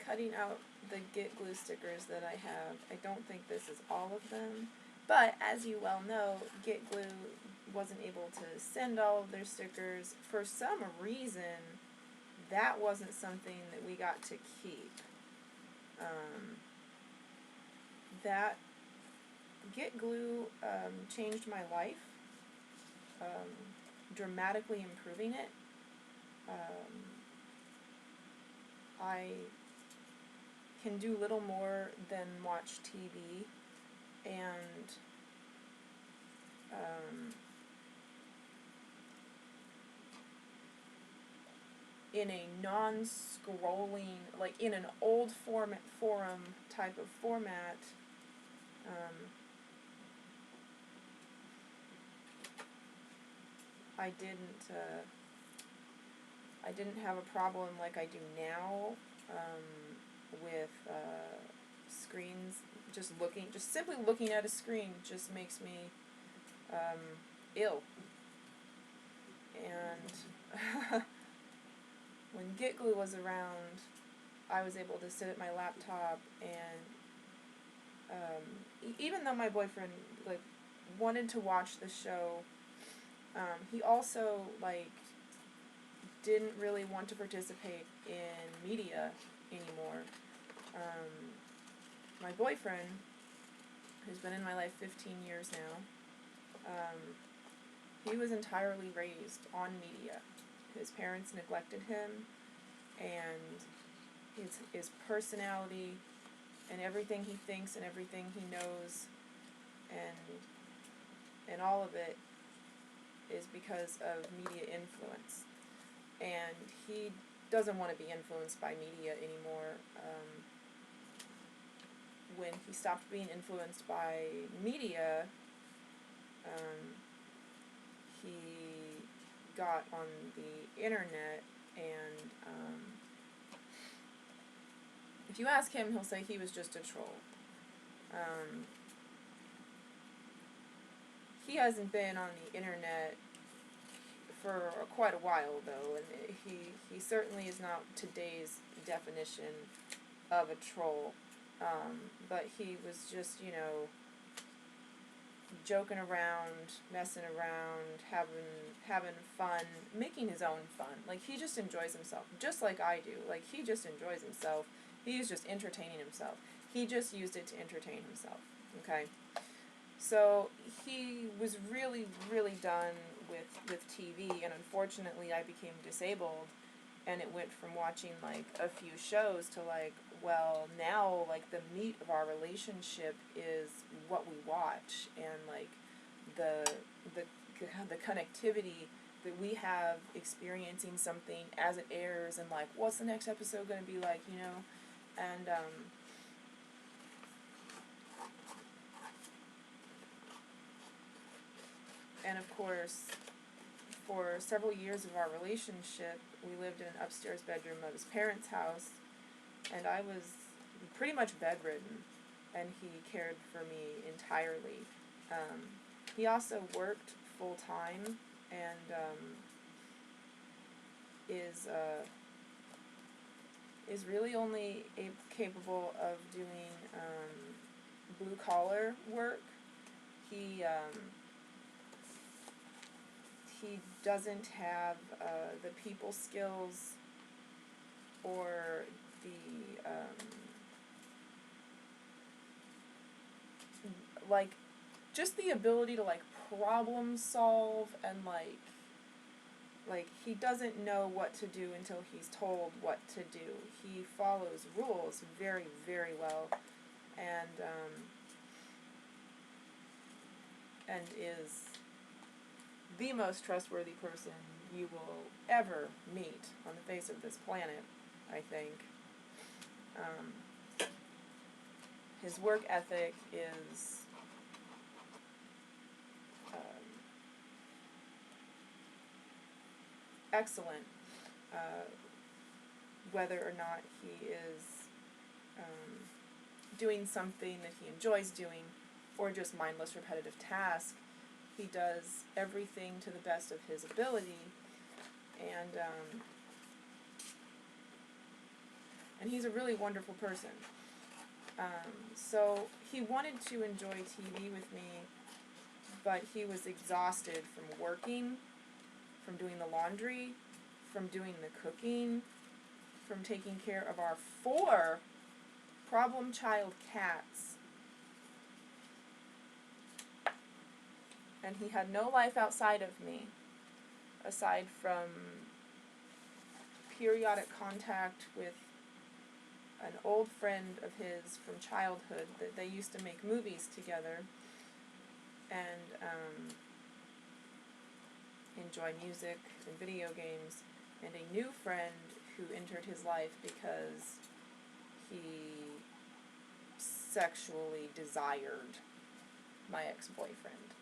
cutting out the Get Glue stickers that I have. I don't think this is all of them. But, as you well know, Get Glue wasn't able to send all of their stickers. For some reason, that wasn't something that we got to keep. That Get Glue changed my life, dramatically improving it. I can do little more than watch TV, and in a non-scrolling, like in an old forum type of format, I didn't have a problem like I do now with screens. Just simply looking at a screen just makes me ill. And when Get Glue was around, I was able to sit at my laptop and even though my boyfriend like wanted to watch the show, he also like didn't really want to participate in media anymore. My boyfriend, who's been in my life 15 years now, he was entirely raised on media. His parents neglected him, and his personality and everything he thinks and everything he knows and all of it is because of media influence. And he doesn't want to be influenced by media anymore. When he stopped being influenced by media, he got on the internet, and if you ask him, he'll say he was just a troll. He hasn't been on the internet for quite a while, though, and he certainly is not today's definition of a troll. But he was just, joking around, messing around, having fun, making his own fun. Like, he just enjoys himself, just like I do. Like, he just enjoys himself. He's just entertaining himself. He just used it to entertain himself, okay? So he was really, really done with TV, and unfortunately I became disabled, and it went from watching, like, a few shows to, like, well, now, like, the meat of our relationship is what we watch, and, like, the connectivity that we have experiencing something as it airs, and, like, what's the next episode going to be like, and, and of course, for several years of our relationship, we lived in an upstairs bedroom of his parents' house, and I was pretty much bedridden, and he cared for me entirely. He also worked full-time, and is really only capable of doing blue-collar work. He doesn't have the people skills or the like just the ability to like problem solve, and like he doesn't know what to do until he's told what to do. He follows rules very, very well, and is the most trustworthy person you will ever meet on the face of this planet, I think. His work ethic is excellent, whether or not he is doing something that he enjoys doing or just mindless repetitive tasks. He does everything to the best of his ability, and he's a really wonderful person. So he wanted to enjoy TV with me, but he was exhausted from working, from doing the laundry, from doing the cooking, from taking care of our 4 problem child cats. And he had no life outside of me, aside from periodic contact with an old friend of his from childhood that they used to make movies together and enjoy music and video games, and a new friend who entered his life because he sexually desired my ex-boyfriend.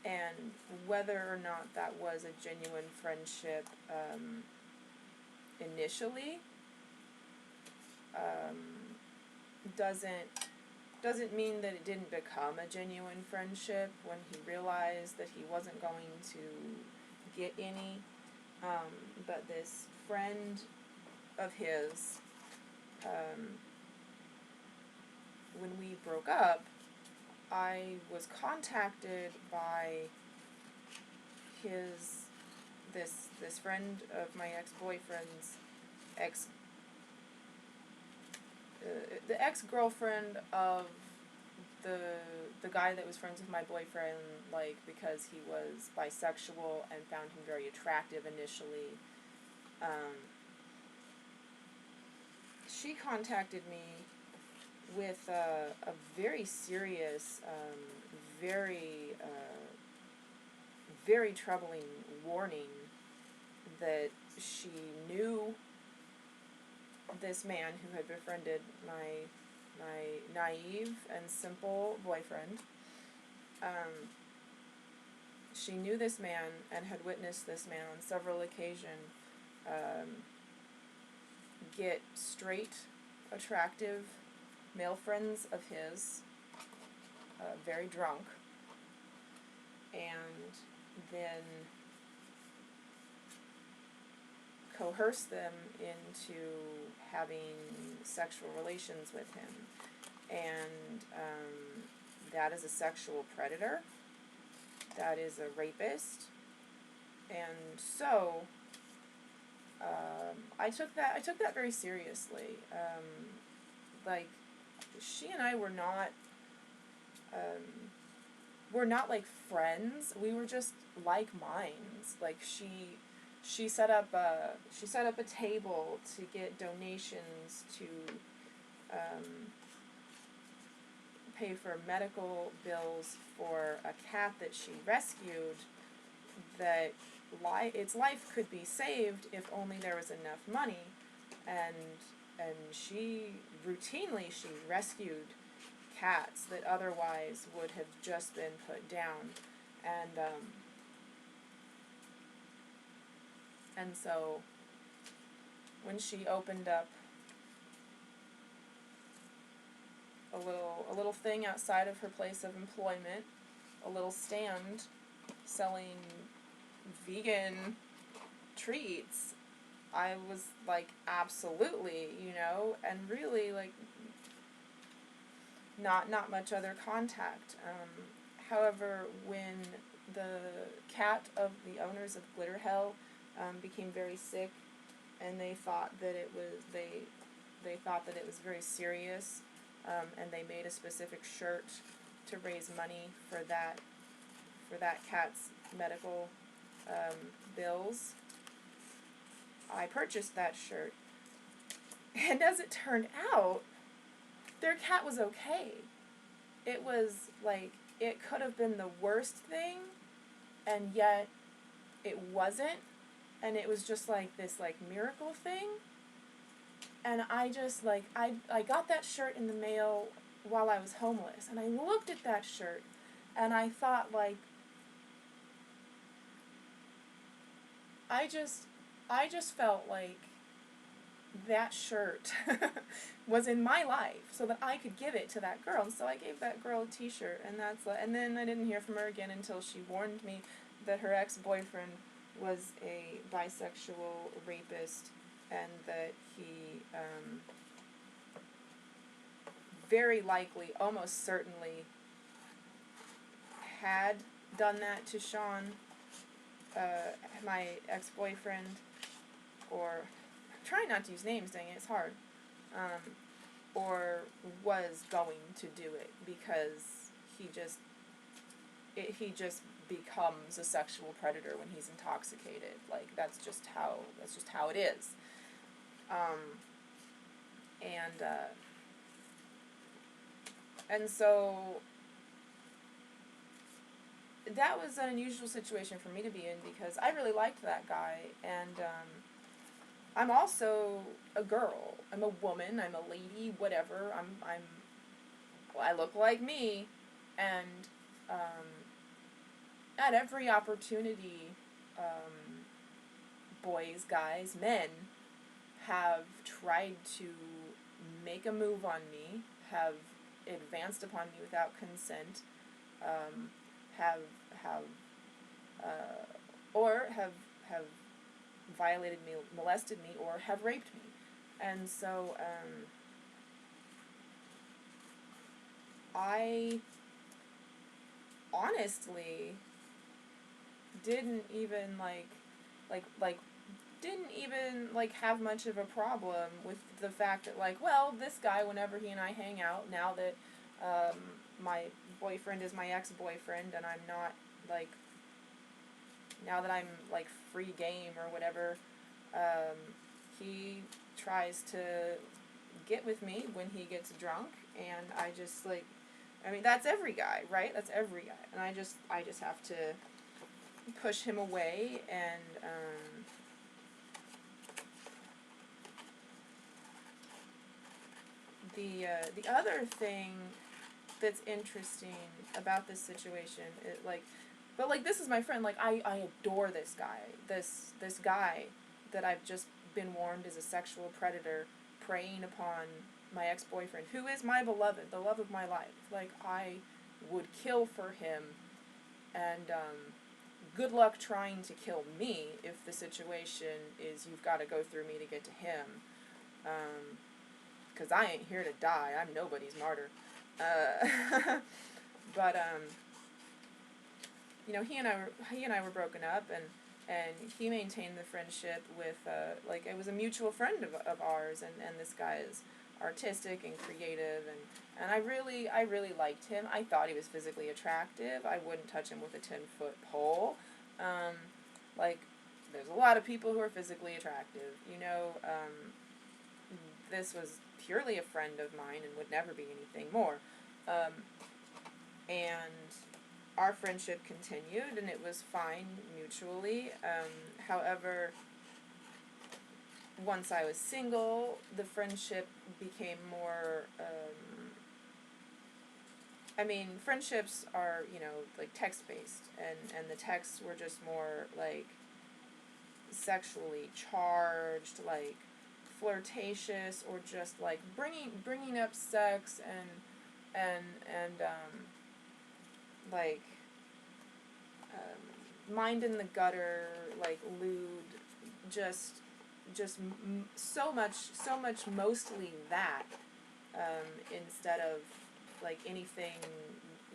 And whether or not that was a genuine friendship initially doesn't mean that it didn't become a genuine friendship when he realized that he wasn't going to get any. But this friend of his, when we broke up, I was contacted by this friend of my ex-boyfriend's the ex-girlfriend of the guy that was friends with my boyfriend, like, because he was bisexual and found him very attractive initially. She contacted me with a very serious, very troubling warning that she knew this man who had befriended my naive and simple boyfriend. She knew this man and had witnessed this man on several occasions get straight, attractive male friends of his, very drunk, and then coerce them into having sexual relations with him. And that is a sexual predator. That is a rapist. And so I took that very seriously. Like, she and I were not like friends. We were just like minds. Like, she set up a table to get donations to pay for medical bills for a cat that she rescued, that its life could be saved if only there was enough money. And she rescued cats that otherwise would have just been put down. And so when she opened up a little thing outside of her place of employment, a little stand selling vegan treats, I was like, absolutely, and really, like, not much other contact. However, when the cat of the owners of Glitter Hell became very sick, and they thought that it was very serious, and they made a specific shirt to raise money for that cat's medical bills. I purchased that shirt, and as it turned out, their cat was okay. It was like, it could have been the worst thing, and yet it wasn't, and it was just like this, like, miracle thing. And I just, like, I got that shirt in the mail while I was homeless, and I looked at that shirt, and I thought, like, I just felt like that shirt was in my life so that I could give it to that girl. And so I gave that girl a t-shirt, and then I didn't hear from her again until she warned me that her ex-boyfriend was a bisexual rapist, and that he very likely, almost certainly, had done that to Sean, my ex-boyfriend, or I'm trying not to use names, dang it, it's hard, or was going to do it, because he just becomes a sexual predator when he's intoxicated. Like, that's just how it is. And so that was an unusual situation for me to be in, because I really liked that guy, and I'm also a girl. I'm a woman. I'm a lady. Whatever. I look like me, and at every opportunity, boys, guys, men have tried to make a move on me, have advanced upon me without consent, have violated me, molested me, or have raped me. And so I honestly didn't even didn't even have much of a problem with the fact that, like, well, this guy, whenever he and I hang out, now that my boyfriend is my ex-boyfriend, and I'm not, like, now that I'm, like, free game or whatever, he tries to get with me when he gets drunk, and I just, like, I mean, that's every guy, right? That's every guy. And I just have to push him away, and the other thing that's interesting about this situation, this is my friend. Like, I adore this guy. This guy that I've just been warned is a sexual predator preying upon my ex-boyfriend, who is my beloved, the love of my life. Like, I would kill for him, and good luck trying to kill me if the situation is you've got to go through me to get to him. Because I ain't here to die. I'm nobody's martyr. But you know, he and I were broken up, and he maintained the friendship with it was a mutual friend of ours, and this guy is artistic and creative, and I really liked him. I thought he was physically attractive. I wouldn't touch him with a 10-foot pole. There's a lot of people who are physically attractive, you know. This was purely a friend of mine and would never be anything more. And our friendship continued, and it was fine mutually. However, once I was single, the friendship became more, friendships are, you know, like, text-based, and the texts were just more, like, sexually charged, like, flirtatious, or just, like, bringing up sex, and mind in the gutter, like, lewd, just so much mostly that, instead of, like, anything,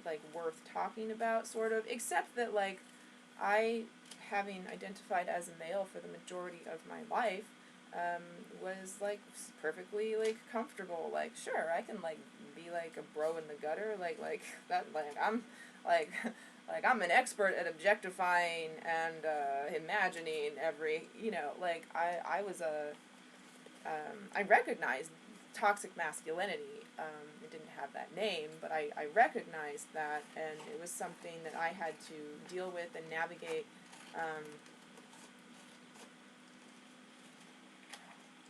like, worth talking about, sort of, except that, like, I, having identified as a male for the majority of my life, was, like, perfectly, like, comfortable. Like, sure, I can, like, be, like, a bro in the gutter, like that, like, I'm, like, like, I'm an expert at objectifying and, imagining every, you know, like, I was I recognized toxic masculinity. It didn't have that name, but I recognized that, and it was something that I had to deal with and navigate,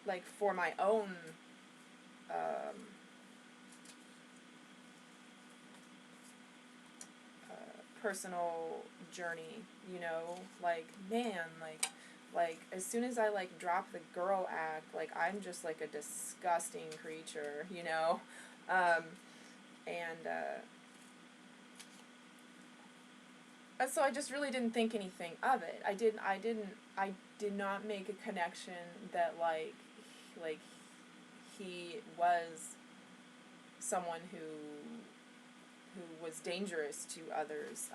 like, for my own, personal journey, you know, like, man, like, as soon as I, like, drop the girl act, like, I'm just, like, a disgusting creature, you know, and so I just really didn't think anything of it. I did not make a connection that like he was someone who was dangerous to others.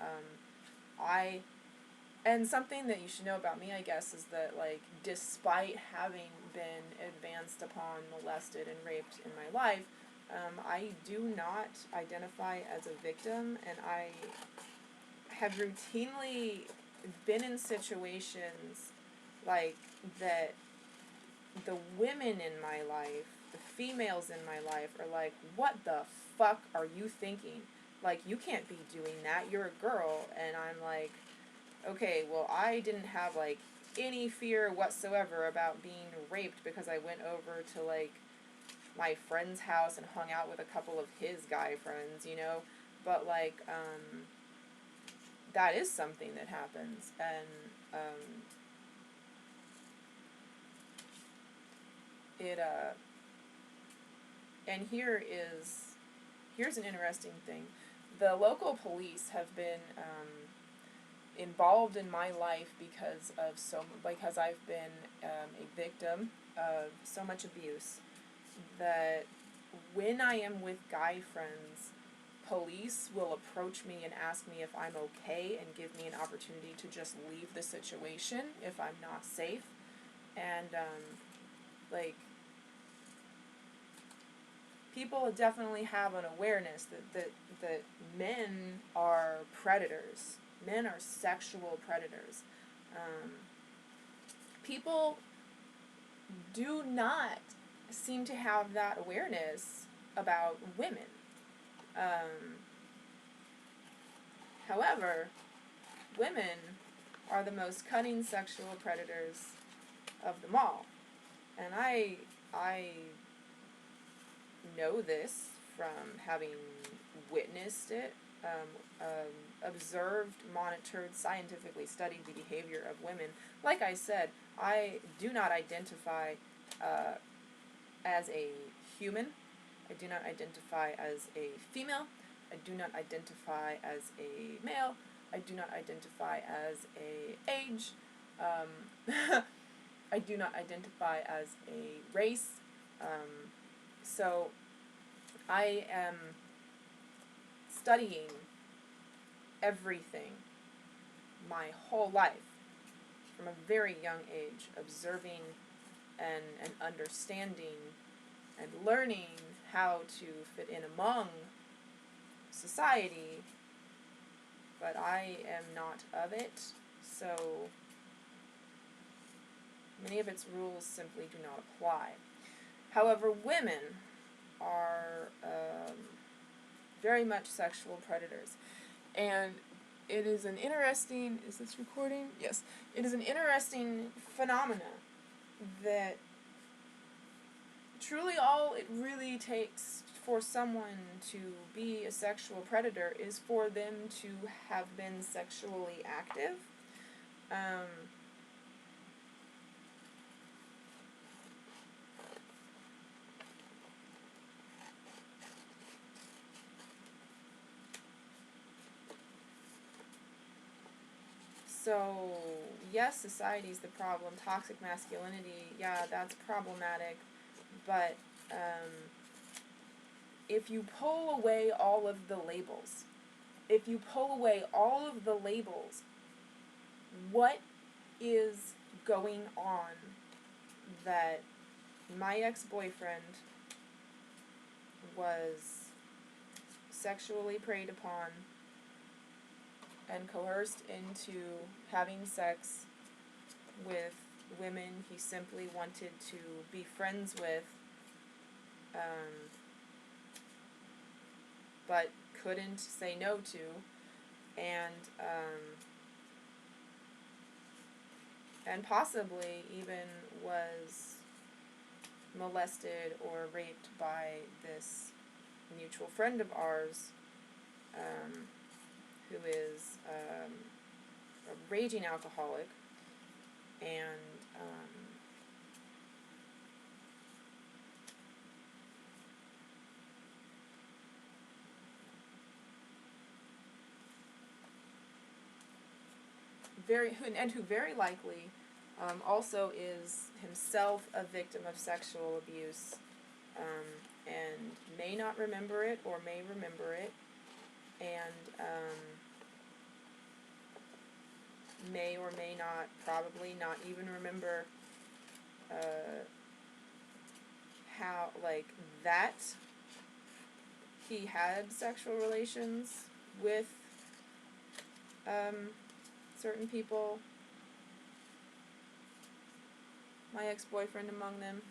And something that you should know about me, I guess, is that, like, despite having been advanced upon, molested, and raped in my life, I do not identify as a victim, and I have routinely been in situations like that. The women in my life, the females in my life, are like, what the fuck are you thinking? Like, you can't be doing that, you're a girl. And I'm like, okay, well, I didn't have, like, any fear whatsoever about being raped because I went over to, like, my friend's house and hung out with a couple of his guy friends, you know? But, like, that is something that happens, and, and here's an interesting thing. The local police have been, involved in my life because I've been, a victim of so much abuse, that when I am with guy friends, police will approach me and ask me if I'm okay and give me an opportunity to just leave the situation if I'm not safe. And, like, people definitely have an awareness that men are predators. Men are sexual predators. People do not seem to have that awareness about women. However, women are the most cunning sexual predators of them all. And I know this from having witnessed it, observed, monitored, scientifically studied the behavior of women. Like I said, I do not identify as a human. I do not identify as a female. I do not identify as a male. I do not identify as a age. I do not identify as a race. So I am studying everything my whole life from a very young age, observing and understanding and learning how to fit in among society, but I am not of it, so many of its rules simply do not apply. However, women are very much sexual predators, and it is an interesting, is this recording? Yes. It is an interesting phenomena that truly all it really takes for someone to be a sexual predator is for them to have been sexually active. So, yes, society's the problem. Toxic masculinity, yeah, that's problematic. But if you pull away all of the labels, what is going on that my ex-boyfriend was sexually preyed upon and coerced into having sex with women he simply wanted to be friends with, but couldn't say no to, and possibly even was molested or raped by this mutual friend of ours, who is a raging alcoholic, and who very likely also is himself a victim of sexual abuse, and may not remember it or may remember it, and may or may not, probably not even remember how, like, that he had sexual relations with certain people, my ex-boyfriend among them,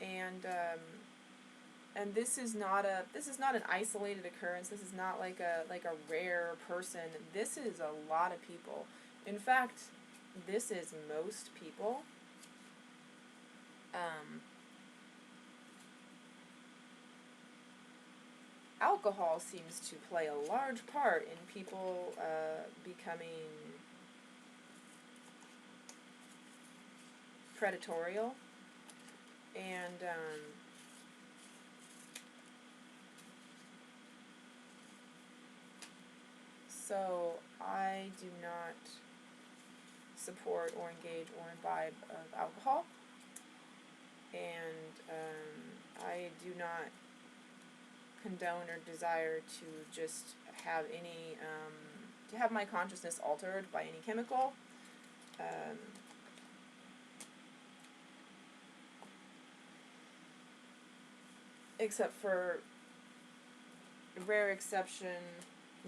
and this is not an isolated occurrence. This is not like a rare person. This is a lot of people. In fact, this is most people. Alcohol seems to play a large part in people becoming predatorial, and so I do not support or engage or imbibe of alcohol, and I do not condone or desire to just have any, to have my consciousness altered by any chemical. Except for rare exception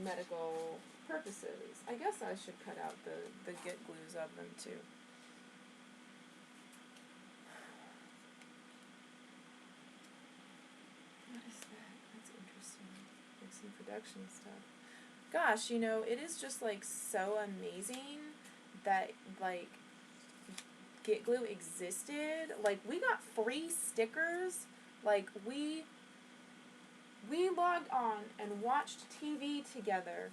medical purposes. I guess I should cut out the get glues of them too. What is that? That's interesting. Like some production stuff. Gosh, it is just like so amazing that like get glue existed. Like we got free stickers. Like we logged on and watched TV together.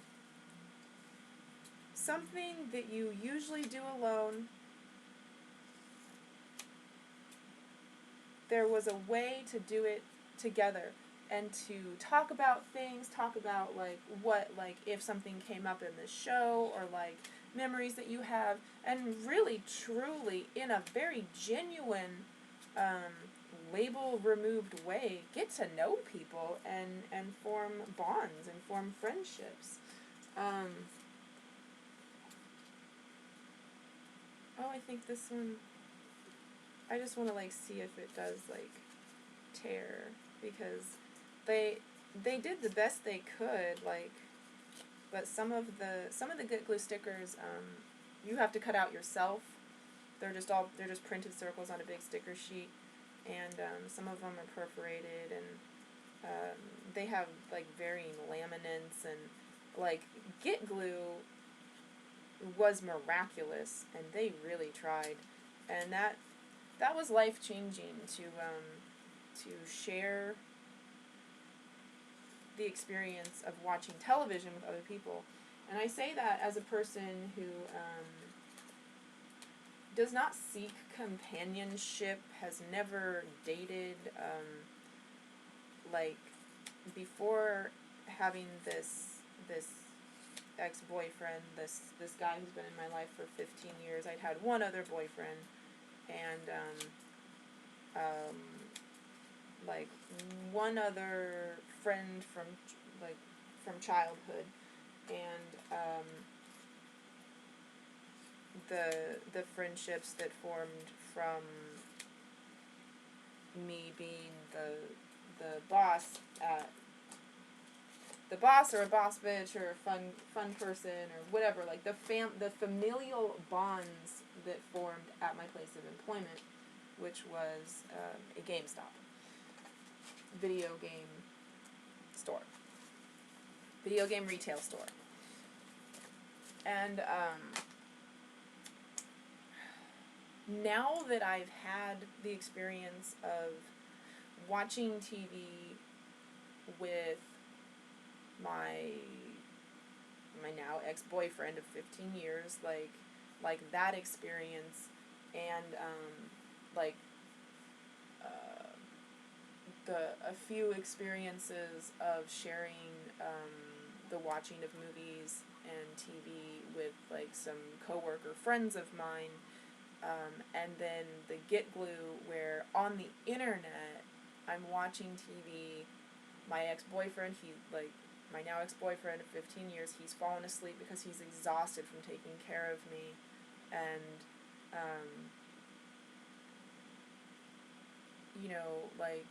Something that you usually do alone. There was a way to do it together and to talk about things, talk about like what, like if something came up in the show or like memories that you have, and really truly in a very genuine label removed way get to know people and form bonds and form friendships. I think this one, I just want to like see if it does like tear, because they did the best they could, like, but some of the Get Glue stickers you have to cut out yourself. They're just printed circles on a big sticker sheet, and some of them are perforated, and they have like varying laminates, and like Get Glue was miraculous, and they really tried, and that was life-changing to share the experience of watching television with other people. And I say that as a person who does not seek companionship, has never dated, like, before having this ex-boyfriend, this guy who's been in my life for 15 years, I'd had one other boyfriend, and like one other friend from childhood, and the friendships that formed from me being the boss at the boss, or a boss bitch, or a fun person, or whatever, like the familial bonds that formed at my place of employment, which was a GameStop, video game store, video game retail store. And now that I've had the experience of watching TV with my now ex-boyfriend of 15 years, like that experience, and like a few experiences of sharing the watching of movies and TV with like some coworker friends of mine, and then the get glue where on the internet I'm watching TV. My ex-boyfriend, my now ex-boyfriend of 15 years, he's fallen asleep because he's exhausted from taking care of me, and you know, like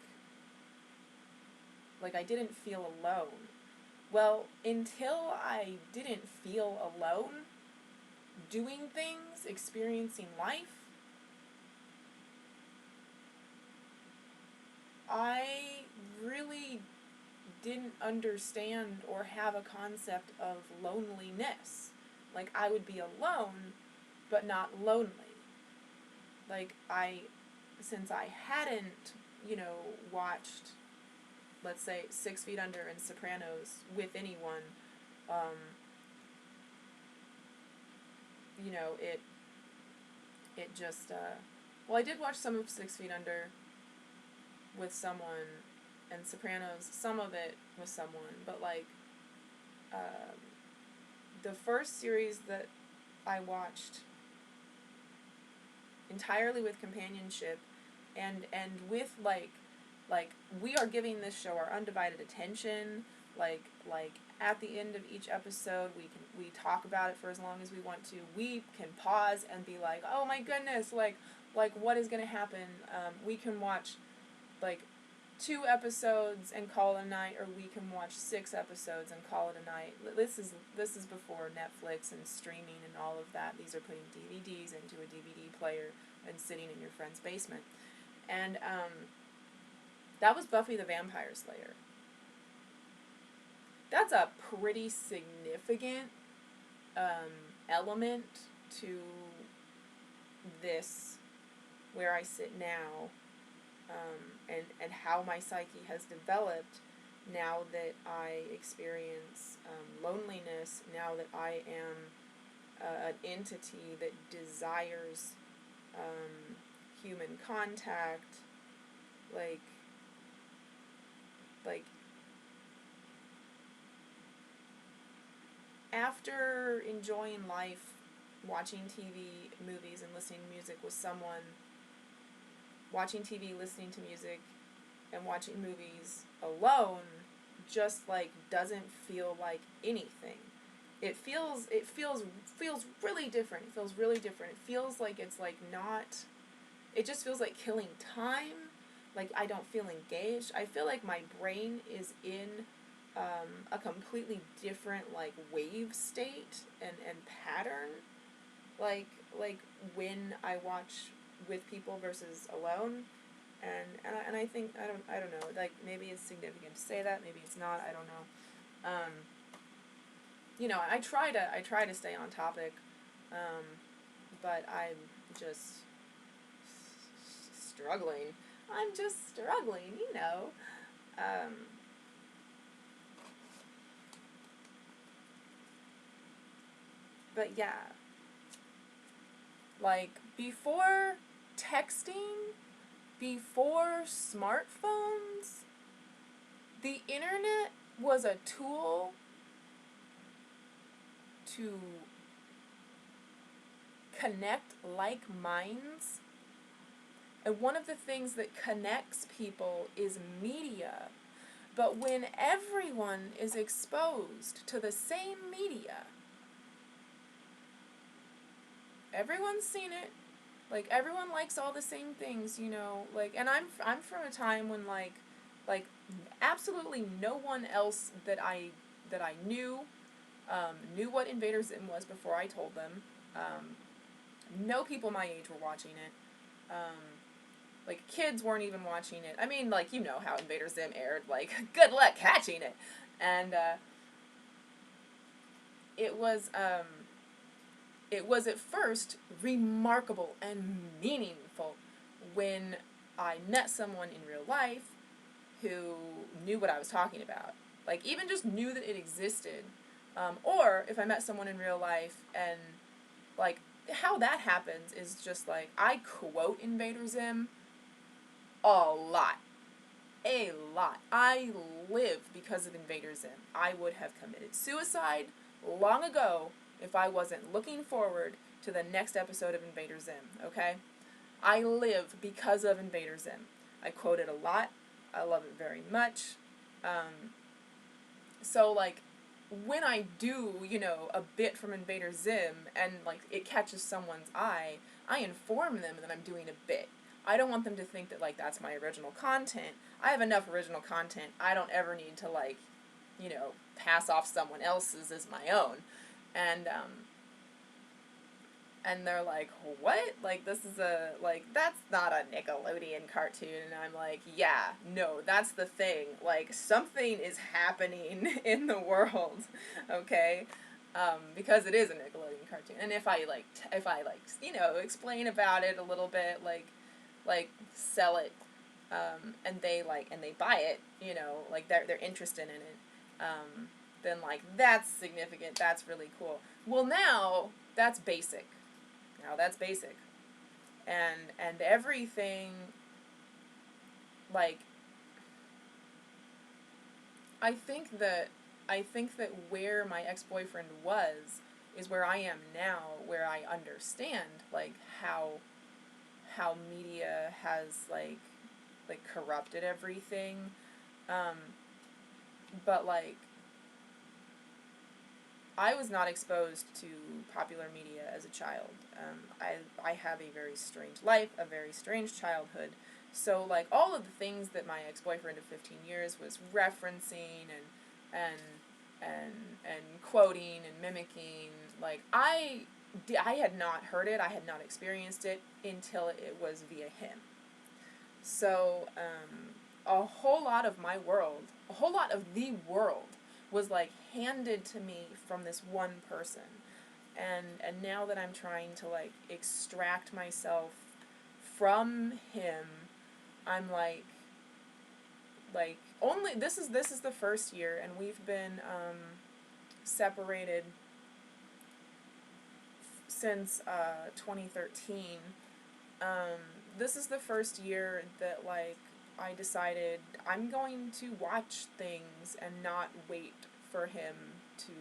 I didn't feel alone. Well, until I didn't feel alone doing things, experiencing life, I really didn't understand or have a concept of loneliness. Like, I would be alone, but not lonely. Like, since I hadn't, watched, let's say, 6 Feet Under and Sopranos with anyone, it just, well, I did watch some of 6 Feet Under with someone, and Sopranos, some of it with someone, but, the first series that I watched entirely with companionship, and with, we are giving this show our undivided attention, like, at the end of each episode, we talk about it for as long as we want to. We can pause and be like, oh my goodness, like what is going to happen? We can watch, 2 episodes and call it a night, or we can watch 6 episodes and call it a night. This is before Netflix and streaming and all of that. These are putting DVDs into a DVD player and sitting in your friend's basement. And that was Buffy the Vampire Slayer. That's a pretty significant element to this, where I sit now, and how my psyche has developed now that I experience loneliness, now that I am an entity that desires human contact, like after enjoying life, watching TV, movies, and listening to music with someone, watching TV, listening to music, and watching movies alone just, doesn't feel like anything. It feels really different. It feels really different. It feels like it's, not... It just feels like killing time. I don't feel engaged. I feel like my brain is in a completely different, wave state and pattern. When I watch with people versus alone, and I think I don't know, maybe it's significant to say that, maybe it's not, I don't know. I try to stay on topic, but I'm just struggling. I'm just struggling, But yeah, before texting, before smartphones, the internet was a tool to connect like minds. And one of the things that connects people is media. But when everyone is exposed to the same media, everyone's seen it. Everyone likes all the same things, and I'm from a time when, absolutely no one else that I knew what Invader Zim was before I told them. No people my age were watching it. Kids weren't even watching it. I mean, how Invader Zim aired, good luck catching it. And, it was at first remarkable and meaningful when I met someone in real life who knew what I was talking about. Even just knew that it existed. Or if I met someone in real life and, how that happens is just, I quote Invader Zim a lot. A lot. I live because of Invader Zim. I would have committed suicide long ago if I wasn't looking forward to the next episode of Invader Zim, okay? I live because of Invader Zim. I quote it a lot. I love it very much. So, like, when I do, a bit from Invader Zim and, like, it catches someone's eye, I inform them that I'm doing a bit. I don't want them to think that, like, that's my original content. I have enough original content. I don't ever need to, like, pass off someone else's as my own. And they're like, what? Like, this is that's not a Nickelodeon cartoon. And I'm like, yeah, no, that's the thing. Like, something is happening in the world, okay? Because it is a Nickelodeon cartoon. And if I explain about it a little bit, like, sell it, and they buy it, like, they're interested in it, then, like, that's significant, that's really cool. Well, now, that's basic. And everything, like, I think that where my ex-boyfriend was is where I am now, where I understand, like, how media has, like corrupted everything, but, like, I was not exposed to popular media as a child. I have a very strange life, a very strange childhood. So, like, all of the things that my ex-boyfriend of 15 years was referencing and quoting and mimicking, like, I had not heard it, I had not experienced it until it was via him. So, a whole lot of my world, a whole lot of the world was, like, handed to me from this one person. And now that I'm trying to, like, extract myself from him, I'm like only this is the first year, and we've been separated since 2013. This is the first year that, like, I decided I'm going to watch things and not wait for him to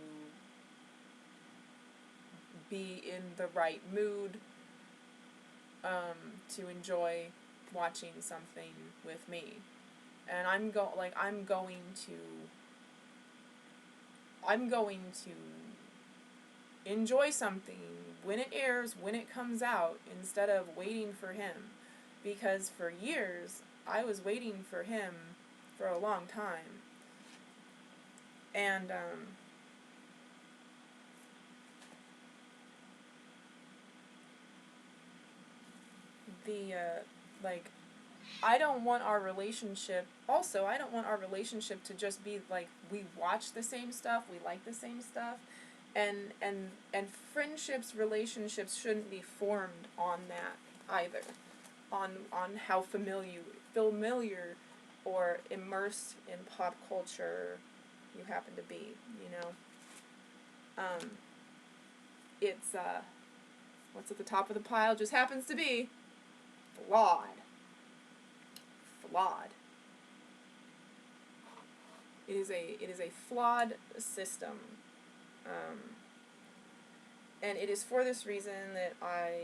be in the right mood to enjoy watching something with me. And I'm going to enjoy something when it airs, when it comes out, instead of waiting for him. Because for years, I was waiting for him for a long time. And, I don't want our relationship to just be, like, we watch the same stuff, we like the same stuff, and friendships, relationships shouldn't be formed on that either, on how familiar or immersed in pop culture you happen to be, it's, what's at the top of the pile just happens to be flawed. It is a flawed system, and it is for this reason that I,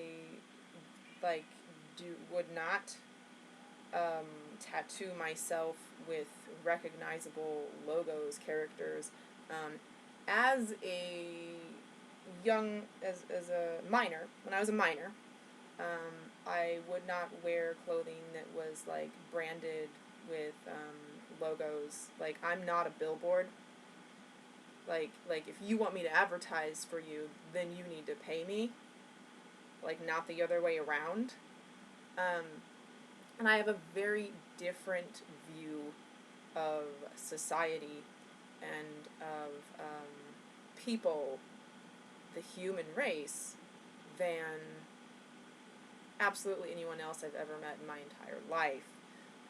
like, would not tattoo myself with recognizable logos, characters. As a minor, when I was a minor, I would not wear clothing that was, like, branded with logos. Like, I'm not a billboard. Like if you want me to advertise for you, then you need to pay me. Like, not the other way around. And I have a very different view of society and of people, the human race, than absolutely anyone else I've ever met in my entire life.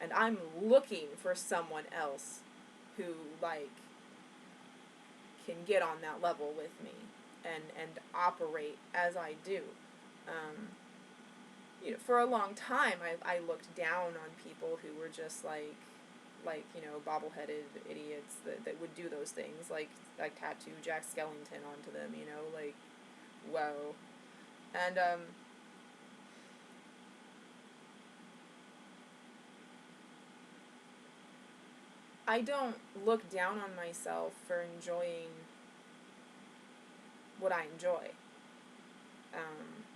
And I'm looking for someone else who, like, can get on that level with me and operate as I do. For a long time, I looked down on people who were just, like, like, you know, bobble-headed idiots that would do those things, like tattoo Jack Skellington onto them, you know, like, whoa. And, I don't look down on myself for enjoying what I enjoy. Um,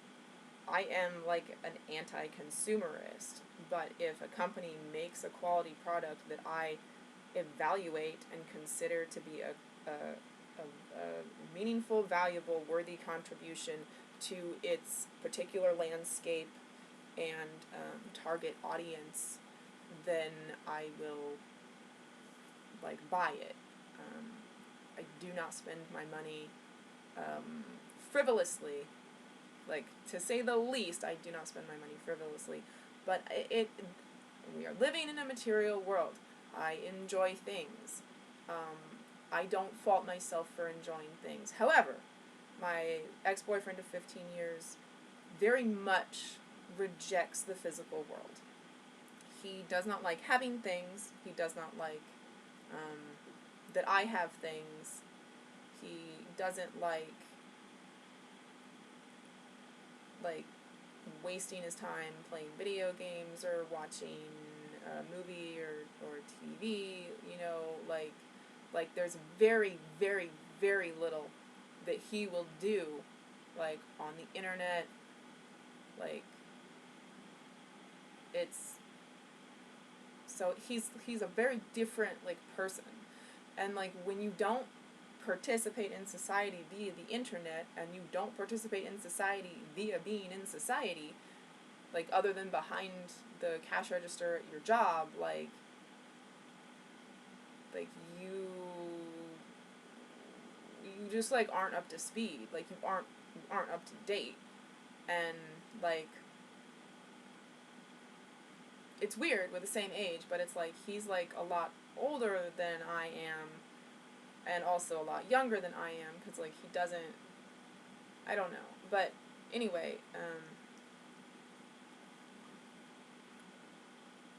I am like an anti-consumerist, but if a company makes a quality product that I evaluate and consider to be a meaningful, valuable, worthy contribution to its particular landscape and target audience, then I will like buy it. I do not spend my money frivolously. Like, to say the least, I do not spend my money frivolously. But we are living in a material world. I enjoy things. I don't fault myself for enjoying things. However, my ex-boyfriend of 15 years very much rejects the physical world. He does not like having things. He does not like that I have things. He doesn't like wasting his time playing video games or watching a movie or TV, you know, like there's very, very, very little that he will do, like, on the internet. Like, it's, so he's a very different, like, person. And, like, when you don't participate in society via the internet, and you don't participate in society via being in society, like, other than behind the cash register at your job, like you just, like, aren't up to speed, like, you aren't up to date. And, like, it's weird with the same age, but it's like he's, like, a lot older than I am, and also a lot younger than I am, because, like, he doesn't, I don't know, but anyway,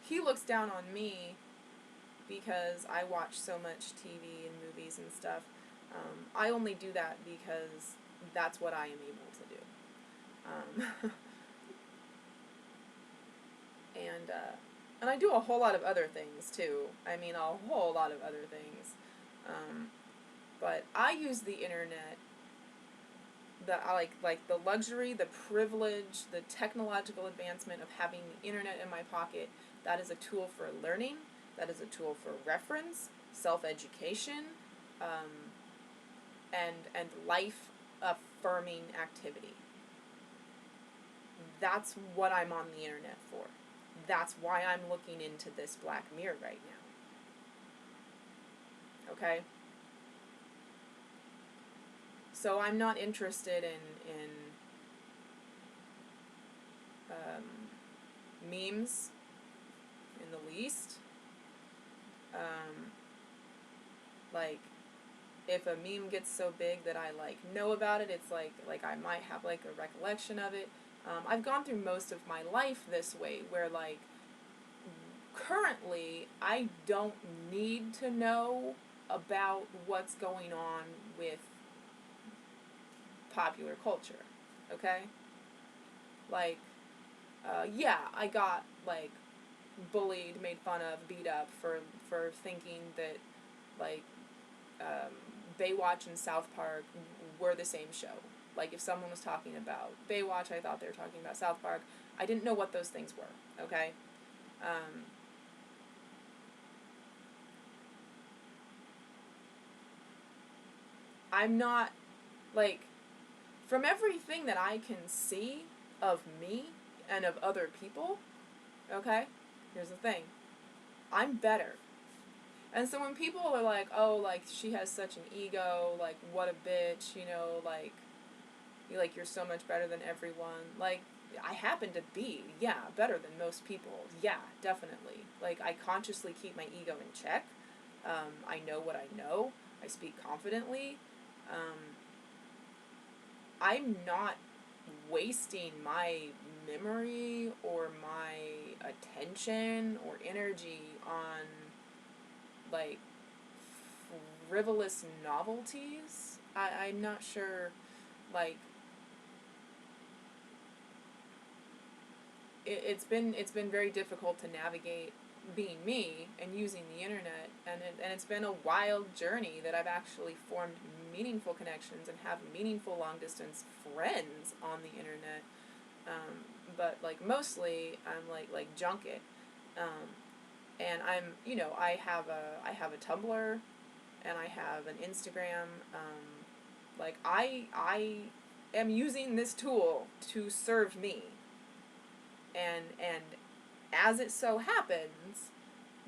he looks down on me because I watch so much TV and movies and stuff. I only do that because that's what I am able to do. And I do a whole lot of other things, too. I mean, a whole lot of other things. But I use the internet, I like the luxury, the privilege, the technological advancement of having the internet in my pocket. That is a tool for learning. That is a tool for reference, self-education, and life-affirming activity. That's what I'm on the internet for. That's why I'm looking into this Black Mirror right now. Okay? So I'm not interested in memes in the least. Like, if a meme gets so big that I, like, know about it, it's like I might have, like, a recollection of it. I've gone through most of my life this way, where, like, currently I don't need to know about what's going on with popular culture, okay? Like, yeah, I got, like, bullied, made fun of, beat up for thinking that, like, Baywatch and South Park were the same show. Like, if someone was talking about Baywatch, I thought they were talking about South Park. I didn't know what those things were, okay? I'm not, like, from everything that I can see of me and of other people, okay, here's the thing, I'm better. And so when people are like, oh, like, she has such an ego, like, what a bitch, you know, like, you're so much better than everyone, like, I happen to be, yeah, better than most people, yeah, definitely. Like, I consciously keep my ego in check. I know what I know. I speak confidently. I'm not wasting my memory or my attention or energy on like, frivolous novelties. I'm not sure, like, it's been very difficult to navigate being me and using the internet, and it's been a wild journey that I've actually formed meaningful connections and have meaningful long distance friends on the internet. But like mostly I'm like junket, and I'm, you know, I have a Tumblr, and I have an Instagram. Like I am using this tool to serve me, and as it so happens,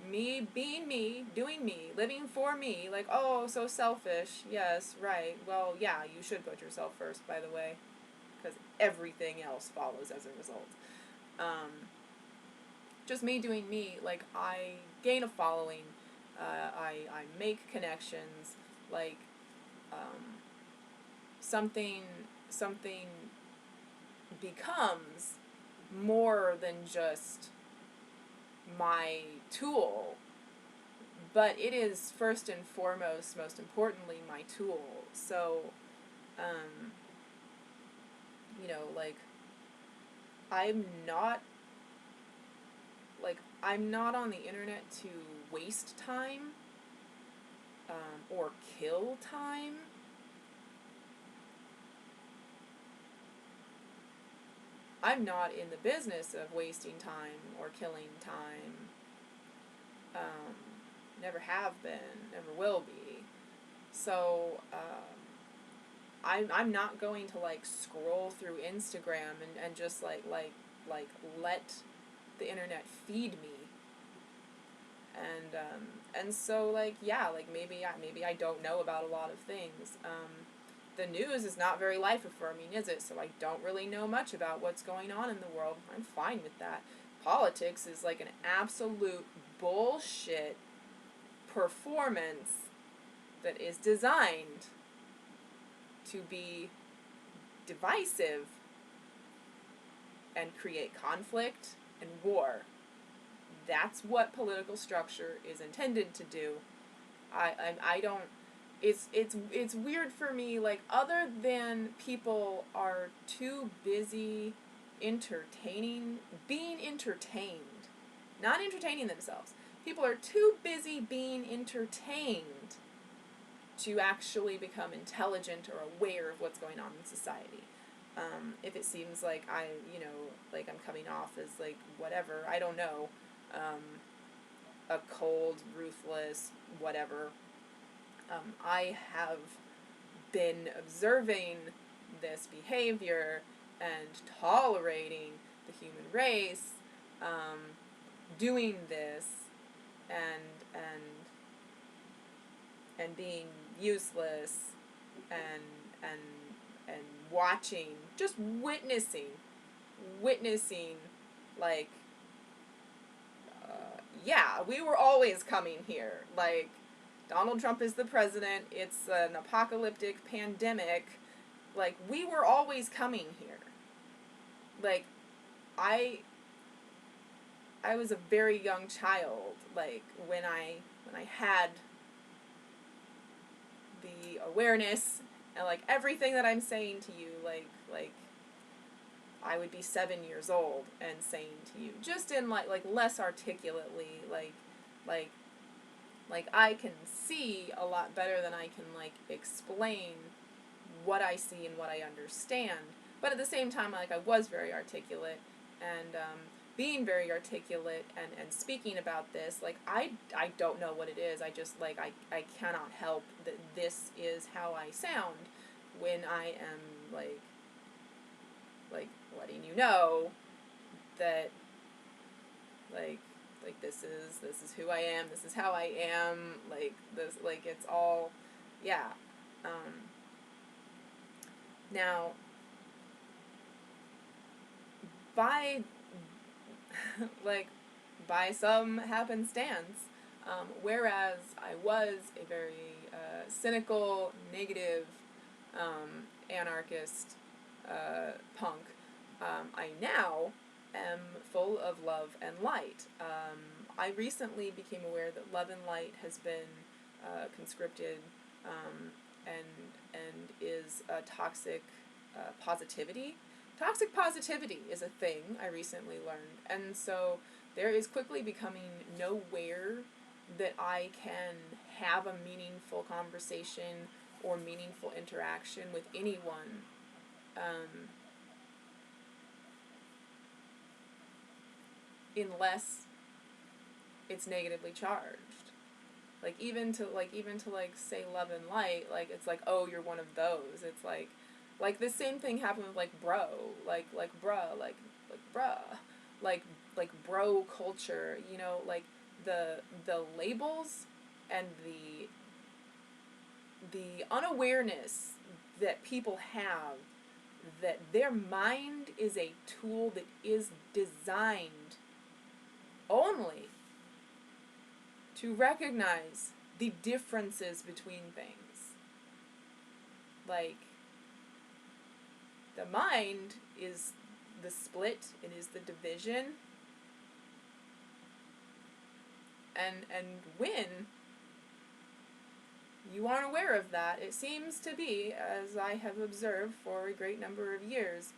me being me, doing me, living for me, like, oh, so selfish, yes, right, well, yeah, you should put yourself first, by the way, because everything else follows as a result. Just me doing me, like, I gain a following, I make connections, like, something becomes more than just my tool, but it is first and foremost, most importantly, my tool. So, you know, like, I'm not, I'm not on the internet to waste time, or kill time. I'm not in the business of wasting time or killing time. Never have been, never will be. So, I'm not going to, like, scroll through Instagram and just, like, let the internet feed me. And so, like, yeah, like, maybe I don't know about a lot of things. The news is not very life affirming, is it? So I don't really know much about what's going on in the world. I'm fine with that. Politics is like an absolute bullshit performance that is designed to be divisive and create conflict and war. That's what political structure is intended to do. I don't. It's weird for me, like, other than people are too busy being entertained, not entertaining themselves. People are too busy being entertained to actually become intelligent or aware of what's going on in society. If it seems like you know, like, I'm coming off as, like, whatever, I don't know, a cold, ruthless, whatever. I have been observing this behavior and tolerating the human race, doing this, and being useless, and and and watching, just witnessing, like, yeah, we were always coming here. Like, Donald Trump is the president. It's an apocalyptic pandemic. Like, we were always coming here. Like, I was a very young child, like, when I had the awareness, and, like, everything that I'm saying to you, like I would be 7 years old and saying to you, just in, like less articulately, like I can see a lot better than I can, like, explain what I see and what I understand. But at the same time, like, I was very articulate, and being very articulate and speaking about this, like, I don't know what it is. I just, like, I cannot help that this is how I sound when I am, like letting you know that, like this is who I am, this is how I am, like, this, like, it's all, yeah. Now, by by some happenstance, whereas I was a very cynical, negative, anarchist, punk, I now am full of love and light. I recently became aware that love and light has been conscripted, and is toxic positivity. Toxic positivity is a thing I recently learned, and so there is quickly becoming nowhere that I can have a meaningful conversation or meaningful interaction with anyone unless it's negatively charged. Like even to say love and light, like it's like, oh, you're one of those. It's like the same thing happened with like bro, like bruh, like bruh, like bro culture, you know, like the labels and the unawareness that people have that their mind is a tool that is designed only to recognize the differences between things. Like, the mind is the split, it is the division, and when you aren't aware of that, it seems to be, as I have observed for a great number of years,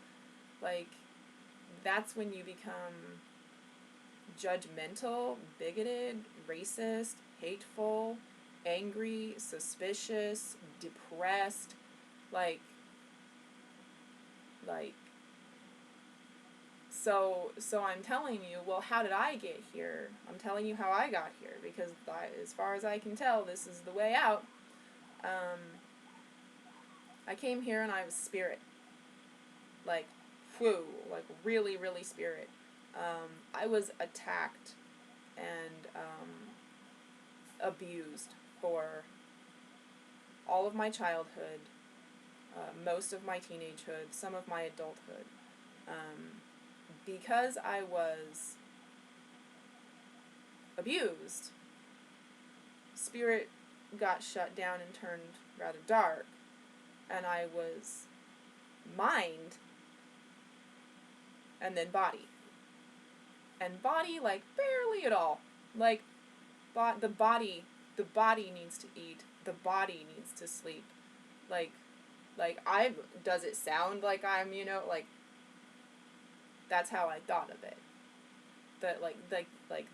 like, that's when you become judgmental, bigoted, racist, hateful, angry, suspicious, depressed, like, so I'm telling you, well, how did I get here? I'm telling you how I got here, because as far as I can tell, this is the way out. I came here and I was spirit. Like, whew, like really, really spirit. I was attacked and abused for all of my childhood, most of my teenagehood, some of my adulthood. Because I was abused, spirit got shut down and turned rather dark, and I was mind and then body. And body, like, barely at all. Like, the body needs to eat, the body needs to sleep. Like, does it sound like I'm, you know, like, that's how I thought of it. That, like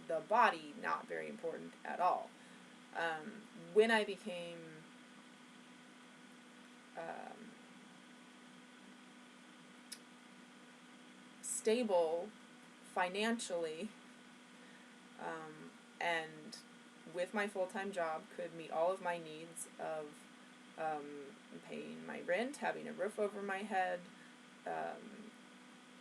the body, not very important at all. When I became stable financially, and with my full-time job could meet all of my needs of paying my rent, having a roof over my head,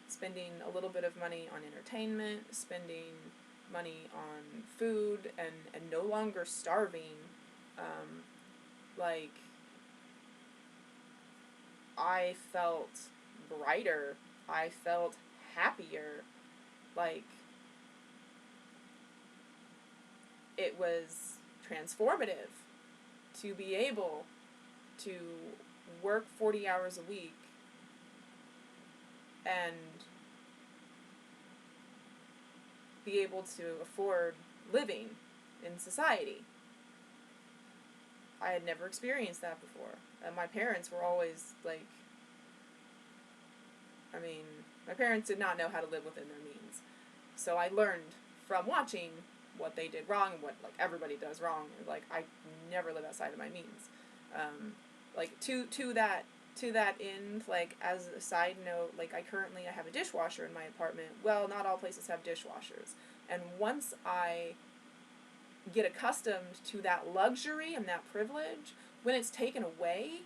spending a little bit of money on entertainment, spending money on food, and no longer starving, like, I felt brighter, I felt happier, like, it was transformative to be able to work 40 hours a week and be able to afford living in society. I had never experienced that before. And my parents were always, like, I mean, my parents did not know how to live within their means. So I learned from watching what they did wrong and what, like, everybody does wrong. Like, I never live outside of my means. Like, to that end, like, as a side note, like, I have a dishwasher in my apartment. Well, not all places have dishwashers. And once I get accustomed to that luxury and that privilege, when it's taken away,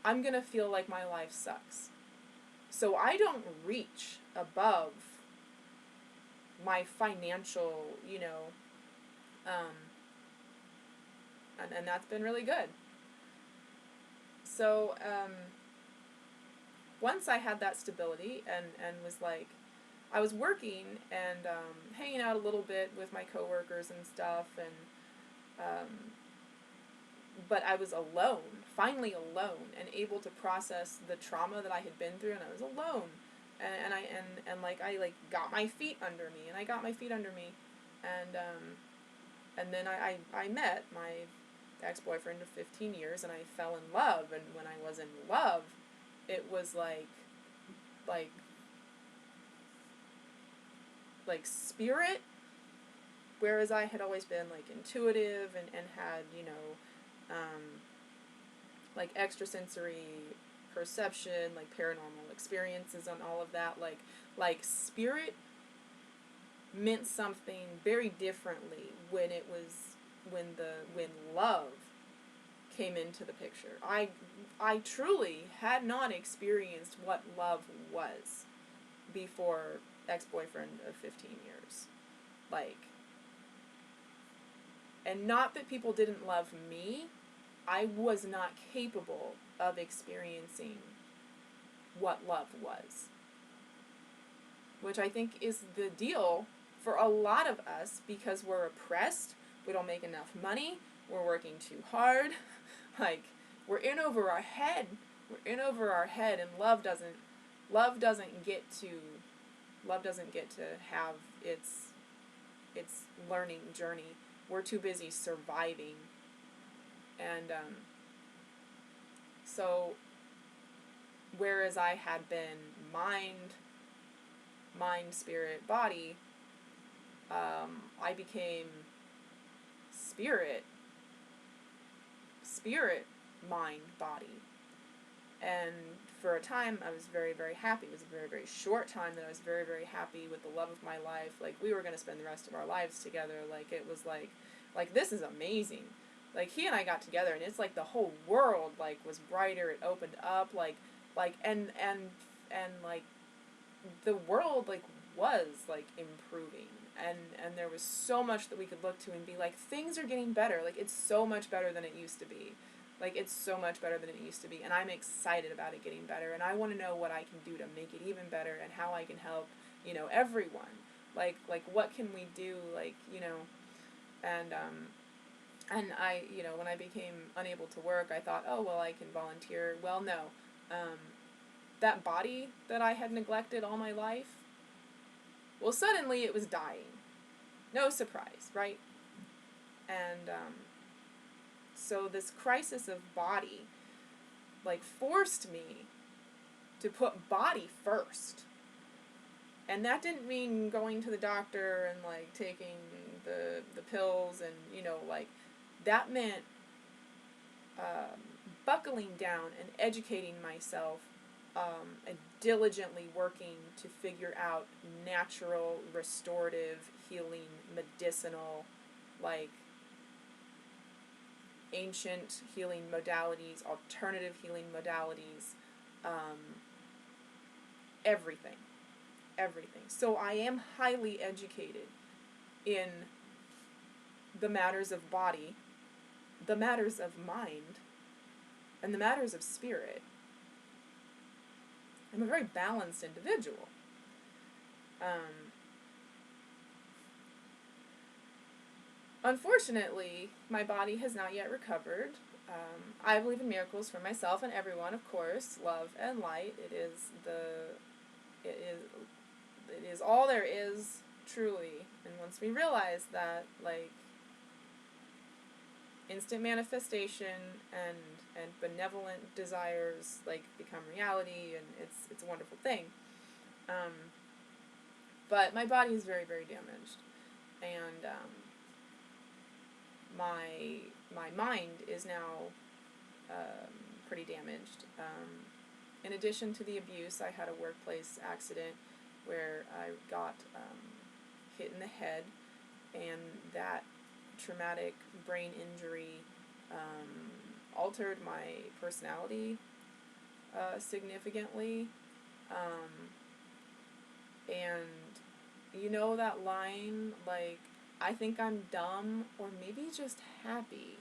I'm gonna feel like my life sucks. So I don't reach above my financial, you know, and that's been really good. So, once I had that stability and was like, I was working and hanging out a little bit with my coworkers and stuff, and but I was alone, finally alone, and able to process the trauma that I had been through, and I was alone, and I got my feet under me, And then I met my ex-boyfriend of 15 years, and I fell in love, and when I was in love, it was like spirit, whereas I had always been like intuitive and had, like extrasensory perception, like paranormal experiences and all of that, like spirit meant something very differently when love came into the picture. I truly had not experienced what love was before ex-boyfriend of 15 years. And not that people didn't love me, I was not capable of experiencing what love was. Which I think is the deal for a lot of us, because we're oppressed, we don't make enough money, we're working too hard, we're in over our head, and love doesn't get to have its learning journey. We're too busy surviving. And so whereas I had been mind, spirit, body, I became spirit, mind, body. And for a time, I was very, very happy. It was a very, very short time that I was very, very happy with the love of my life. Like, we were going to spend the rest of our lives together. Like, it was like, this is amazing. Like, he and I got together, and it's like the whole world, like, was brighter. It opened up, and like, the world, like, was, like, improving. And there was so much that we could look to and be like, things are getting better. Like, it's so much better than it used to be. Like, it's so much better than it used to be. And I'm excited about it getting better. And I want to know what I can do to make it even better, and how I can help, everyone. Like, what can we do? And I, when I became unable to work, I thought, oh, well, I can volunteer. Well, no. That body that I had neglected all my life, well, suddenly it was dying. No surprise, right? And so this crisis of body, forced me to put body first. And that didn't mean going to the doctor and, taking the pills and, that meant buckling down and educating myself, and diligently working to figure out natural, restorative, healing, medicinal, ancient healing modalities, alternative healing modalities, everything. So I am highly educated in the matters of body, the matters of mind, and the matters of spirit. I'm a very balanced individual. Unfortunately, my body has not yet recovered. I believe in miracles for myself and everyone, of course. Love and light. It is all there is, truly. And once we realize that, instant manifestation and benevolent desires, become reality, and it's a wonderful thing. But my body is very, very damaged. And my mind is now pretty damaged. In addition to the abuse, I had a workplace accident where I got hit in the head, and that traumatic brain injury altered my personality significantly. And that line, I think I'm dumb, or maybe just happy.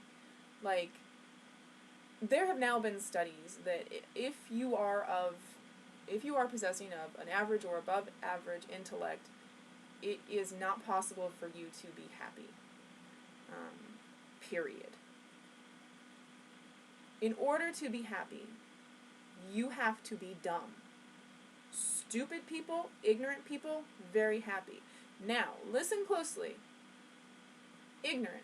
There have now been studies that if you are possessing of an average or above average intellect, it is not possible for you to be happy. Period. In order to be happy, you have to be dumb. Stupid people, ignorant people, very happy. Now, listen closely. ignorant.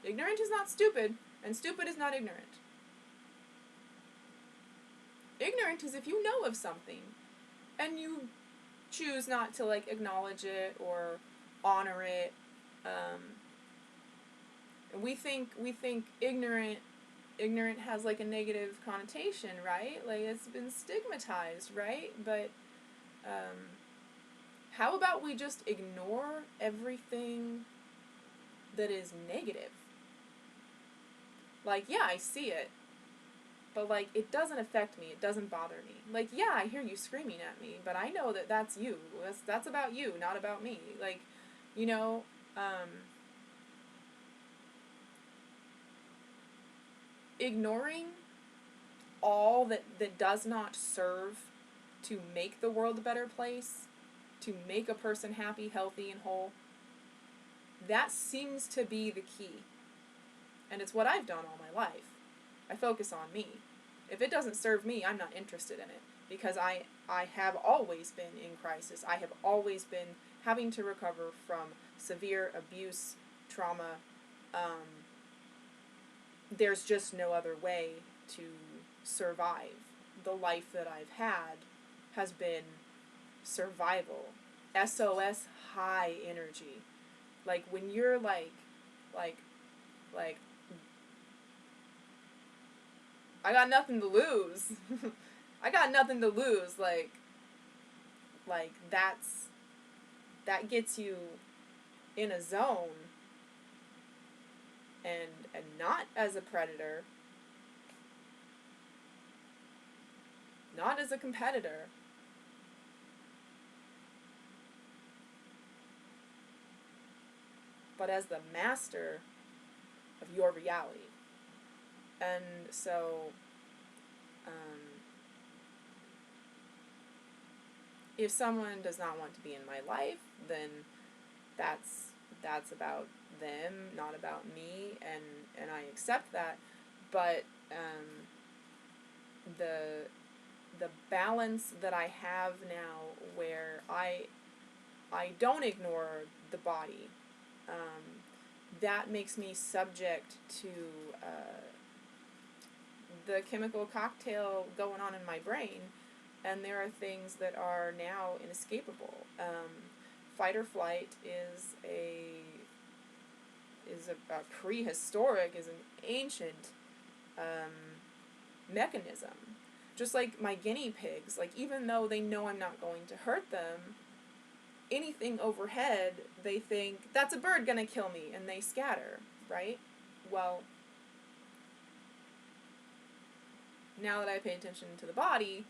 Ignorant is not stupid, and stupid is not ignorant. Ignorant is if you know of something, and you choose not to, like, acknowledge it or honor it. We think ignorant has, like, a negative connotation, right? Like, it's been stigmatized, right? But how about we just ignore everything that is negative? Like, yeah, I see it, but, like, it doesn't affect me. It doesn't bother me. Like, yeah, I hear you screaming at me, but I know that that's you. That's about you, not about me. Like, you know, ignoring all that does not serve to make the world a better place, to make a person happy, healthy, and whole, that seems to be the key. And it's what I've done all my life. I focus on me. If it doesn't serve me, I'm not interested in it. Because I have always been in crisis. I have always been having to recover from severe abuse, trauma. There's just no other way to survive. The life that I've had has been survival. SOS high energy. Like, when you're like, I got nothing to lose. I got nothing to lose. Like that gets you in a zone, and not as a predator, not as a competitor, but as the master of your reality. And so, if someone does not want to be in my life, then that's about them, not about me, and I accept that. But the balance that I have now, where I don't ignore the body, that makes me subject to the chemical cocktail going on in my brain, and there are things that are now inescapable. Fight or flight is a prehistoric, is an ancient mechanism. Just like my guinea pigs, like, even though they know I'm not going to hurt them, anything overhead, they think, that's a bird gonna kill me, and they scatter, right? Well, now that I pay attention to the body,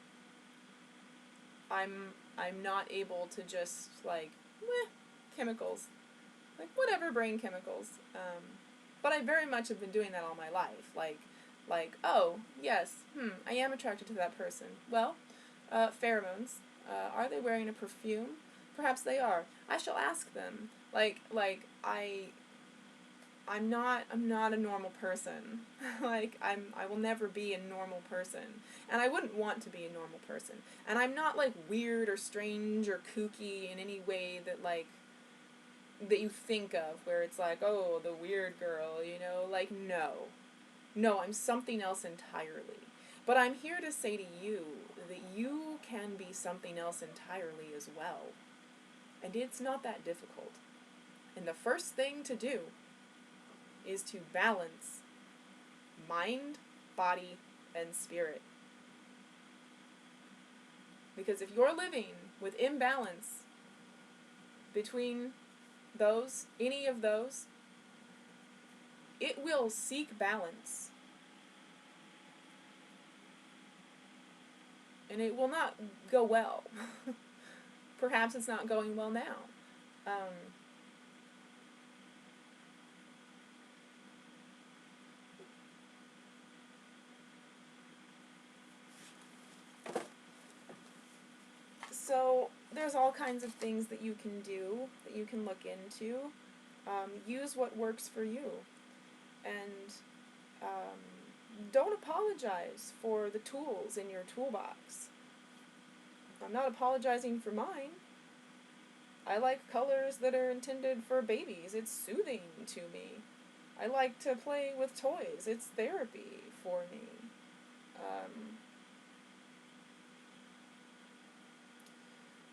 I'm not able to just, like, chemicals. Like, whatever, brain chemicals. But I very much have been doing that all my life. Like, oh, yes, I am attracted to that person. Well, pheromones. Are they wearing a perfume? Perhaps they are. I shall ask them. I'm not a normal person. I will never be a normal person. And I wouldn't want to be a normal person. And I'm not, like, weird or strange or kooky in any way that, like, that you think of, where it's like, oh, the weird girl, you know? Like, no. No, I'm something else entirely. But I'm here to say to you that you can be something else entirely as well. And it's not that difficult. And the first thing to do is to balance mind, body, and spirit. Because if you're living with imbalance between those, any of those, it will seek balance. And it will not go well. Perhaps it's not going well now. So there's all kinds of things that you can do, that you can look into. Use what works for you. And don't apologize for the tools in your toolbox. I'm not apologizing for mine. I like colors that are intended for babies. It's soothing to me. I like to play with toys. It's therapy for me. Um,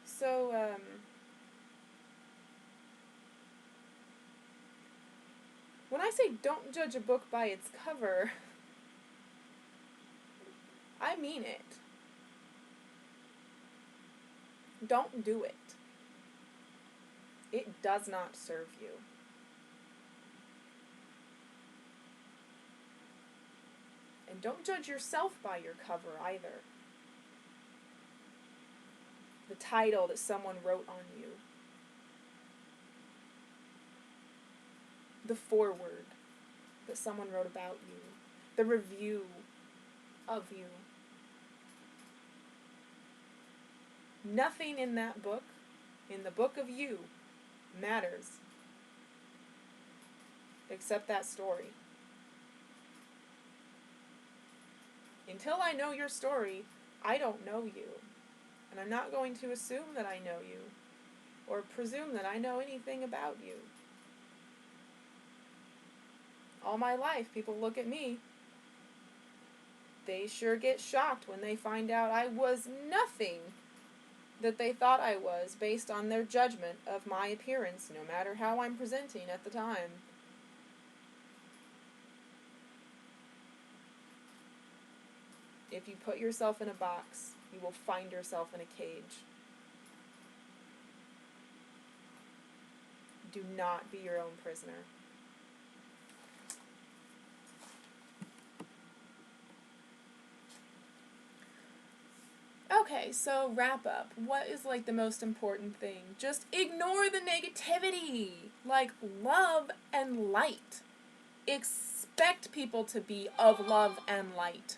so, when I say don't judge a book by its cover, I mean it. Don't do it. It does not serve you. And don't judge yourself by your cover either. The title that someone wrote on you. The foreword that someone wrote about you. The review of you. Nothing in that book, in the book of you, matters except that story. Until I know your story, I don't know you. And I'm not going to assume that I know you or presume that I know anything about you. All my life, people look at me. They sure get shocked when they find out I was nothing that they thought I was based on their judgment of my appearance, no matter how I'm presenting at the time. If you put yourself in a box, you will find yourself in a cage. Do not be your own prisoner. Okay, so wrap up. What is like the most important thing? Just ignore the negativity. Like, love and light. Expect people to be of love and light.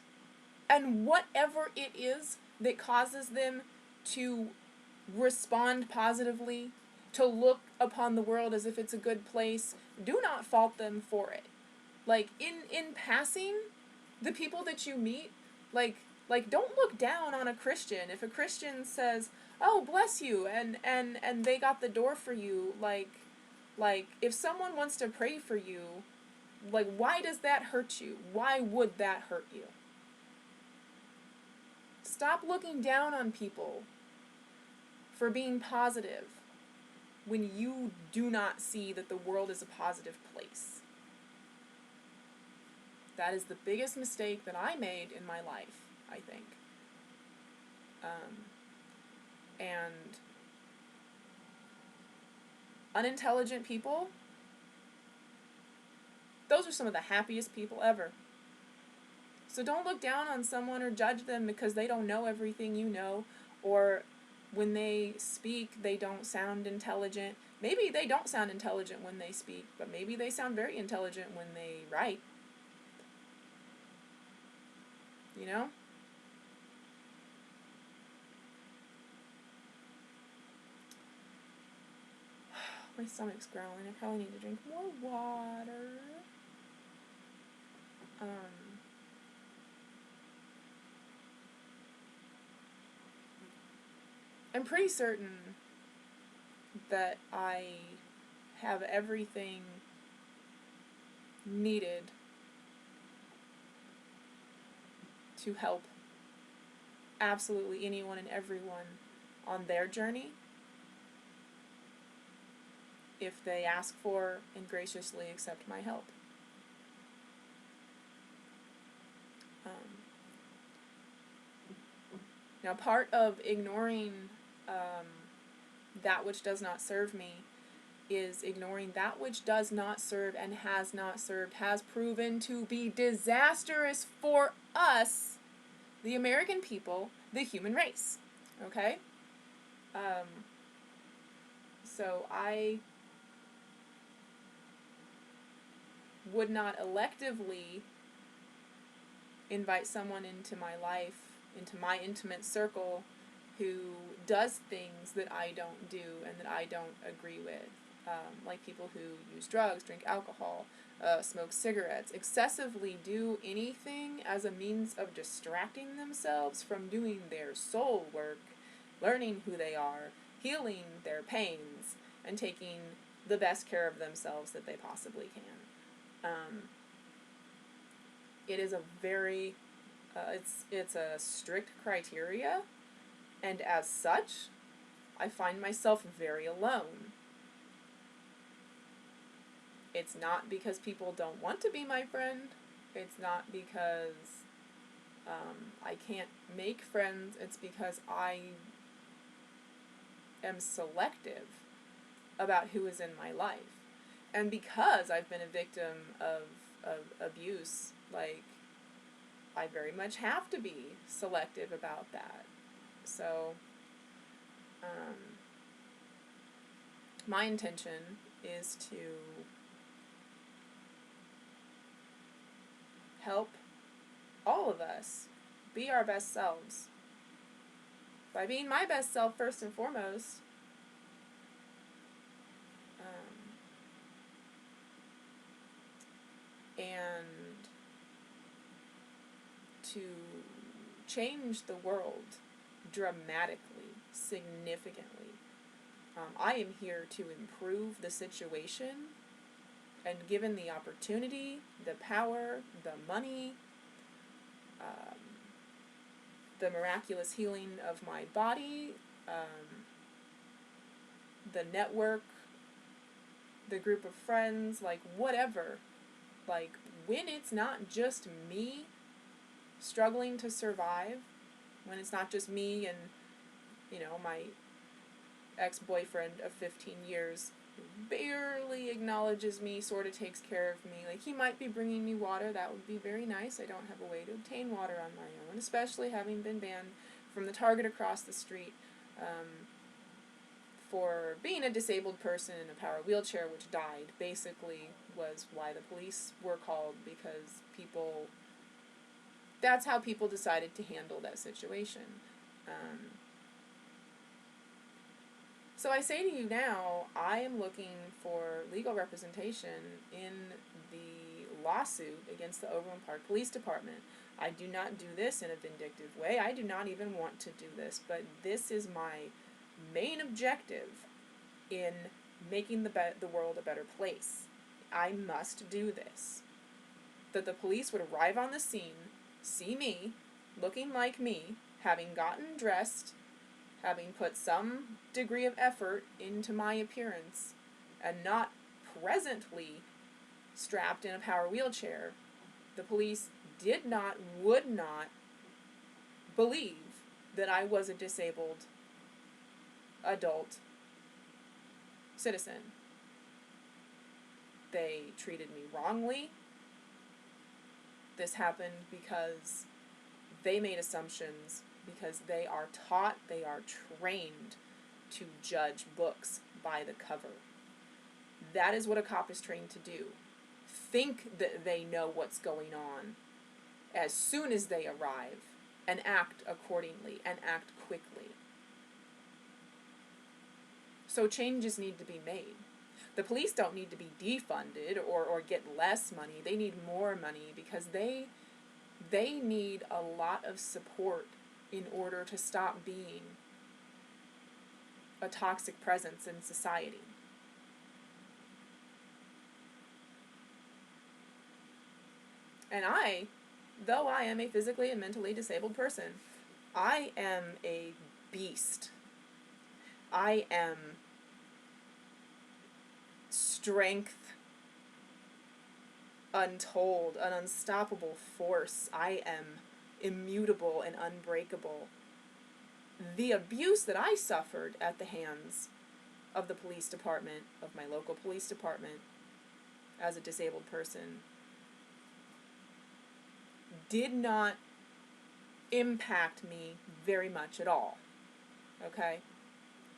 And whatever it is that causes them to respond positively, to look upon the world as if it's a good place, do not fault them for it. Like, in passing, the people that you meet, like don't look down on a Christian. If a Christian says, "Oh, bless you," and they got the door for you, like if someone wants to pray for you, like, why does that hurt you? Why would that hurt you? Stop looking down on people for being positive when you do not see that the world is a positive place. That is the biggest mistake that I made in my life, I think. And unintelligent people, those are some of the happiest people ever. So don't look down on someone or judge them because they don't know everything you know, or when they speak, they don't sound intelligent. Maybe they don't sound intelligent when they speak, but maybe they sound very intelligent when they write. You know? My stomach's growling. I probably need to drink more water. I'm pretty certain that I have everything needed to help absolutely anyone and everyone on their journey if they ask for and graciously accept my help. Now, part of ignoring that which does not serve me is ignoring that which does not serve and has not served, has proven to be disastrous for us, the American people, the human race. Okay? So I would not electively invite someone into my life, into my intimate circle, who does things that I don't do and that I don't agree with. Like people who use drugs, drink alcohol, smoke cigarettes, excessively do anything as a means of distracting themselves from doing their soul work, learning who they are, healing their pains and taking the best care of themselves that they possibly can. It is a very, it's a strict criteria, and as such, I find myself very alone. It's not because people don't want to be my friend. It's not because I can't make friends. It's because I am selective about who is in my life. And because I've been a victim of abuse, like, I very much have to be selective about that. So, my intention is to help all of us be our best selves. By being my best self first and foremost, and to change the world dramatically, significantly. I am here to improve the situation, and given the opportunity, the power, the money, the miraculous healing of my body, the network, the group of friends, like, whatever. Like, when it's not just me struggling to survive, when it's not just me and, my ex-boyfriend of 15 years who barely acknowledges me, sort of takes care of me. Like, he might be bringing me water. That would be very nice. I don't have a way to obtain water on my own, especially having been banned from the Target across the street for being a disabled person in a power wheelchair, which died, basically was why the police were called, because that's how people decided to handle that situation. So I say to you now, I am looking for legal representation in the lawsuit against the Overland Park Police Department. I do not do this in a vindictive way. I do not even want to do this, but this is my main objective in making the world a better place. I must do this. That the police would arrive on the scene, see me, looking like me, having gotten dressed, having put some degree of effort into my appearance, and not presently strapped in a power wheelchair. The police would not believe that I was a disabled adult citizen. They treated me wrongly. This happened because they made assumptions, because they are taught, they are trained to judge books by the cover. That is what a cop is trained to do. Think that they know what's going on as soon as they arrive, and act accordingly, and act quickly. So changes need to be made. The police don't need to be defunded or get less money. They need more money, because they need a lot of support in order to stop being a toxic presence in society. And though I am a physically and mentally disabled person, I am a beast. I am strength untold, an unstoppable force. I am immutable and unbreakable. The abuse that I suffered at the hands of the police department, of my local police department, as a disabled person, did not impact me very much at all. Okay?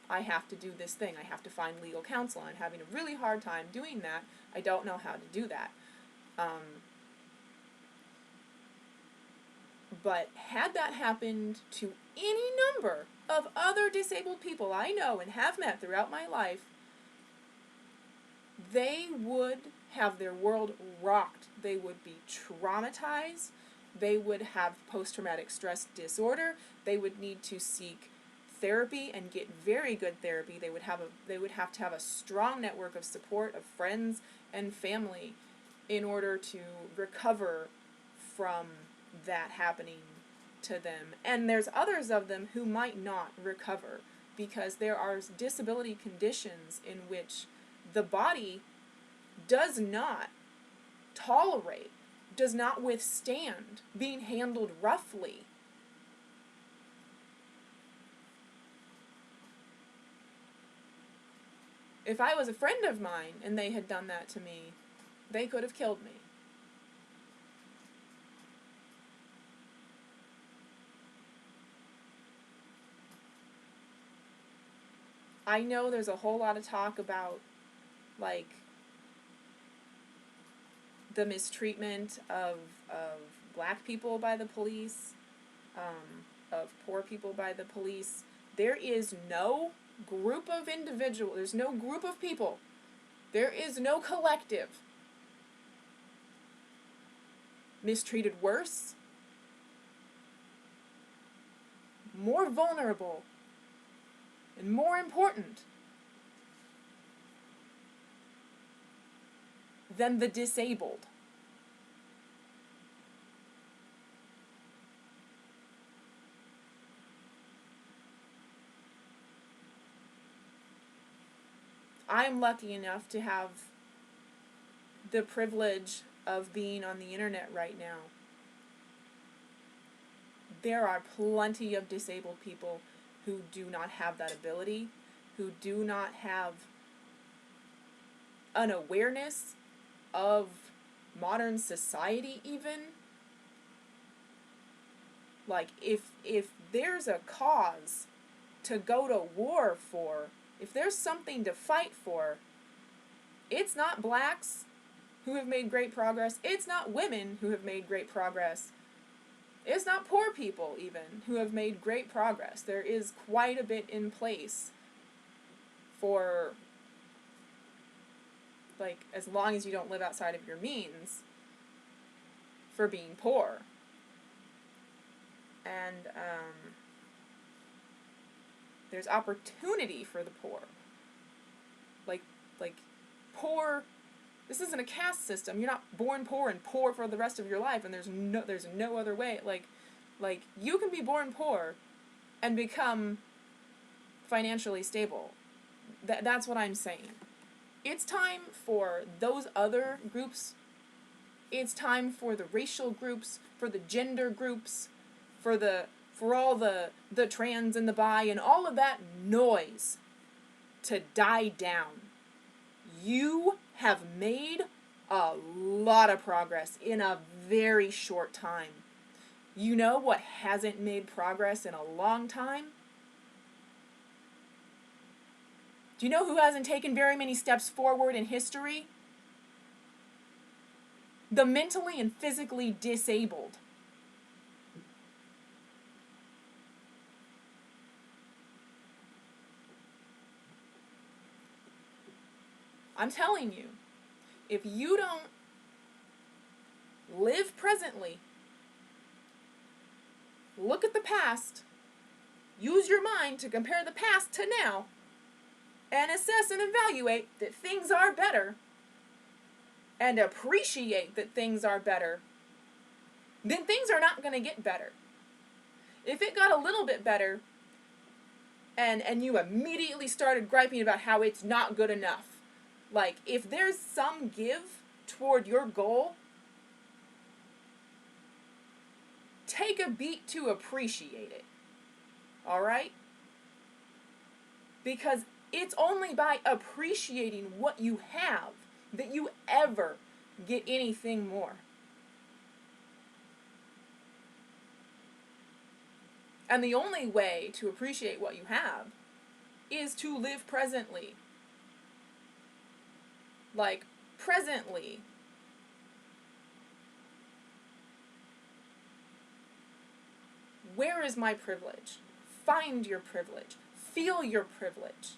I have to do this thing. I have to find legal counsel. I'm having a really hard time doing that. I don't know how to do that. But had that happened to any number of other disabled people I know and have met throughout my life, they would have their world rocked. They would be traumatized. They would have post-traumatic stress disorder. They would need to seek therapy and get very good therapy. They would have to have a strong network of support of friends and family in order to recover from that happening to them. And there's others of them who might not recover because there are disability conditions in which the body does not tolerate, does not withstand being handled roughly. If I was a friend of mine and they had done that to me, they could have killed me. I know there's a whole lot of talk about, like, the mistreatment of black people by the police, of poor people by the police. There is no group of individuals, there's no group of people, there is no collective mistreated worse, more vulnerable, and more important than the disabled. I'm lucky enough to have the privilege of being on the internet right now. There are plenty of disabled people who do not have that ability, who do not have an awareness of modern society even. Like, if there's a cause to go to war for, if there's something to fight for, it's not blacks who have made great progress, it's not women who have made great progress, it's not poor people even who have made great progress. There is quite a bit in place for, like, as long as you don't live outside of your means, for being poor. And there's opportunity for the poor. Like poor, this isn't a caste system. You're not born poor and poor for the rest of your life, and there's no other way. Like you can be born poor and become financially stable. That's what I'm saying. It's time for those other groups. It's time for the racial groups, for the gender groups, for all the trans and the bi and all of that noise to die down. You have made a lot of progress in a very short time. You know what hasn't made progress in a long time? Do you know who hasn't taken very many steps forward in history? The mentally and physically disabled. I'm telling you, if you don't live presently, look at the past, use your mind to compare the past to now, and assess and evaluate that things are better, and appreciate that things are better, then things are not going to get better. If it got a little bit better, and you immediately started griping about how it's not good enough, like, if there's some give toward your goal, take a beat to appreciate it. Alright? Because it's only by appreciating what you have that you ever get anything more. And the only way to appreciate what you have is to live presently. Like, presently. Where is my privilege? Find your privilege. Feel your privilege.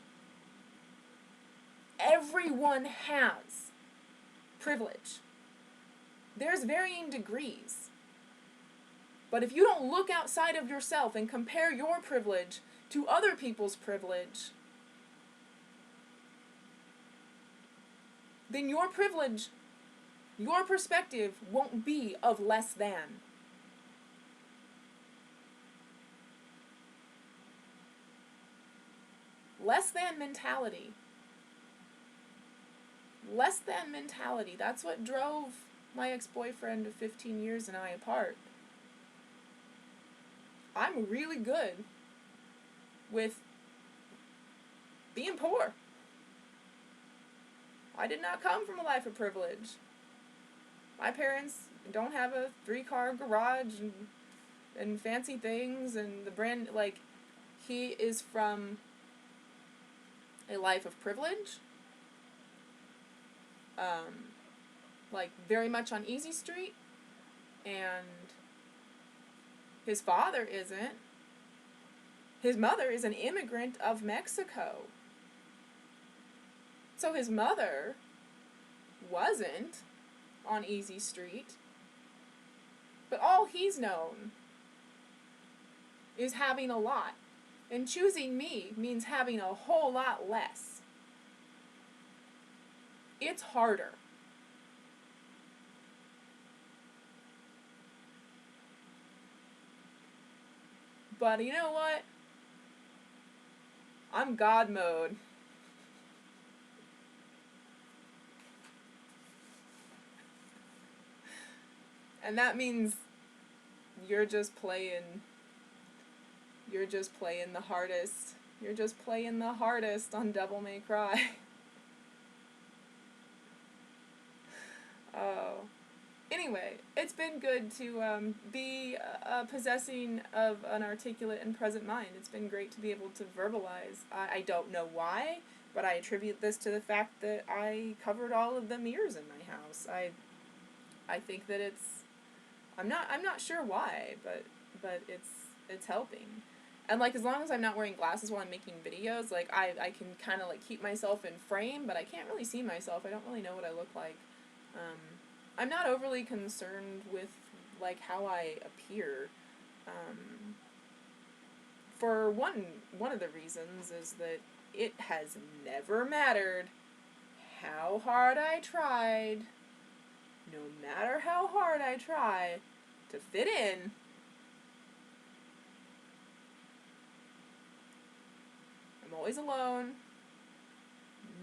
Everyone has privilege. There's varying degrees. But if you don't look outside of yourself and compare your privilege to other people's privilege, then your privilege, your perspective won't be of less than. Less than mentality. Less than mentality. That's what drove my ex-boyfriend of 15 years and I apart. I'm really good with being poor. I did not come from a life of privilege. My parents don't have a 3-car garage and fancy things and the brand, like, he is from a life of privilege, like very much on Easy Street, and his father isn't. His mother is an immigrant of Mexico. So his mother wasn't on Easy Street, but all he's known is having a lot. And choosing me means having a whole lot less. It's harder. But you know what? I'm God mode. And that means you're just playing the hardest. You're just playing the hardest on Devil May Cry. Oh. Anyway, it's been good to be possessing of an articulate and present mind. It's been great to be able to verbalize. I don't know why, but I attribute this to the fact that I covered all of the mirrors in my house. I think that I'm not sure why, but it's helping. And, like, as long as I'm not wearing glasses while I'm making videos, like, I can kind of, like, keep myself in frame, but I can't really see myself. I don't really know what I look like. I'm not overly concerned with, like, how I appear. For one of the reasons is that it has never mattered how hard I tried, no matter how hard I try to fit in. I'm always alone.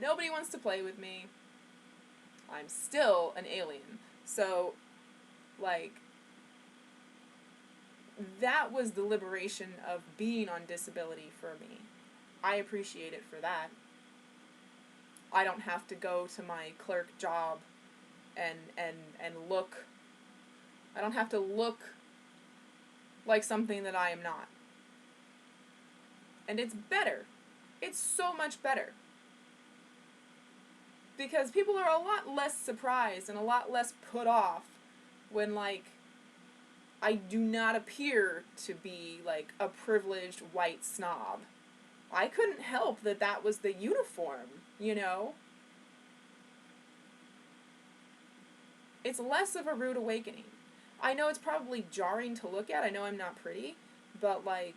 Nobody wants to play with me. I'm still an alien. So, like, that was the liberation of being on disability for me. I appreciate it for that. I don't have to go to my clerk job and look. I don't have to look like something that I am not. And it's better. It's so much better. Because people are a lot less surprised and a lot less put off when, like, I do not appear to be, like, a privileged white snob. I couldn't help that was the uniform, you know? It's less of a rude awakening. I know it's probably jarring to look at. I know I'm not pretty, but, like,